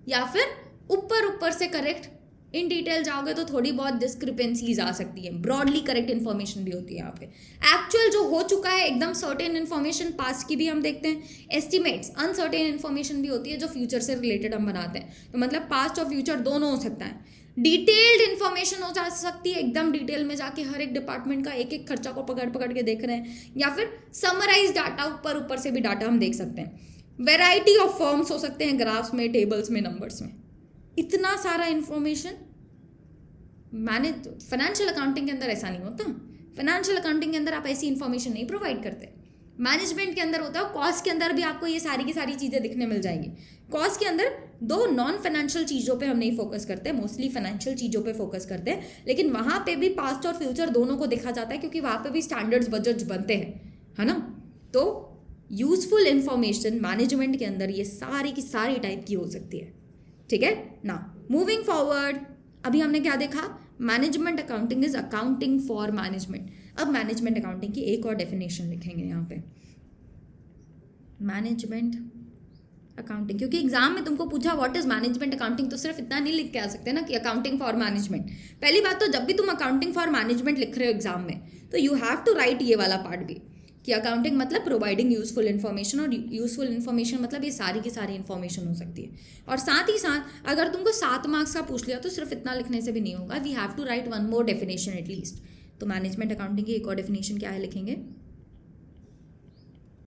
या फिर ऊपर ऊपर से करेक्ट, इन डिटेल जाओगे तो थोड़ी बहुत डिस्क्रिपेंसीज आ सकती है। ब्रॉडली करेक्ट इन्फॉर्मेशन भी होती है यहाँ पे। एक्चुअल जो हो चुका है एकदम सर्टेन इन्फॉर्मेशन, पास्ट की भी हम देखते हैं। एस्टिमेट्स अनसर्टेन इन्फॉर्मेशन भी होती है जो फ्यूचर से रिलेटेड हम बनाते हैं, तो मतलब पास्ट और फ्यूचर दोनों हो सकता है। डिटेल्ड इन्फॉर्मेशन हो जा सकती है, एकदम डिटेल में जाके हर एक डिपार्टमेंट का एक एक खर्चा को पकड़ पकड़ के देख रहे हैं, या फिर समराइज डाटा, ऊपर ऊपर से भी डाटा हम देख सकते हैं। वेराइटी ऑफ फॉर्म्स हो सकते हैं, ग्राफ्स में, टेबल्स में, नंबर्स में, इतना सारा इन्फॉर्मेशन। फाइनेंशियल अकाउंटिंग के अंदर ऐसा नहीं होता। फाइनेंशियल अकाउंटिंग के अंदर आप ऐसी इन्फॉर्मेशन नहीं प्रोवाइड करते। मैनेजमेंट के अंदर होता है, कॉस्ट के अंदर भी आपको ये सारी की सारी चीज़ें दिखने मिल जाएंगी। कॉस्ट के अंदर दो नॉन फाइनेंशियल चीज़ों पे हम नहीं फोकस करते, मोस्टली फाइनेंशियल चीज़ों पे फोकस करते हैं, लेकिन वहाँ पे भी पास्ट और फ्यूचर दोनों को देखा जाता है, क्योंकि वहाँ पे भी स्टैंडर्ड्स बजट्स बनते हैं, है ना। तो यूजफुल इंफॉर्मेशन मैनेजमेंट के अंदर ये सारी की सारी टाइप की हो सकती है, ठीक है ना। मूविंग फॉरवर्ड, अभी हमने क्या देखा? Management accounting is accounting for management. अब मैनेजमेंट अकाउंटिंग की एक और डेफिनेशन लिखेंगे यहाँ पे, मैनेजमेंट अकाउंटिंग, क्योंकि एग्जाम में तुमको पूछा व्हाट इज मैनेजमेंट अकाउंटिंग, तो सिर्फ इतना नहीं लिख के आ सकते ना कि अकाउंटिंग फॉर मैनेजमेंट। पहली बात तो जब भी तुम अकाउंटिंग फॉर मैनेजमेंट लिख रहे हो एग्जाम में, तो यू हैव टू राइट ये वाला पार्ट भी, कि अकाउंटिंग मतलब प्रोवाइडिंग यूजफुल इन्फॉर्मेशन, और यूजफुल इन्फॉर्मेशन मतलब ये सारी की सारी इन्फॉर्मेशन हो सकती है। और साथ ही साथ अगर तुमको 7 मार्क्स का पूछ लिया तो सिर्फ इतना लिखने से भी नहीं होगा, we have to write one more definition at least. तो मैनेजमेंट अकाउंटिंग की एक और डेफिनेशन क्या है लिखेंगे?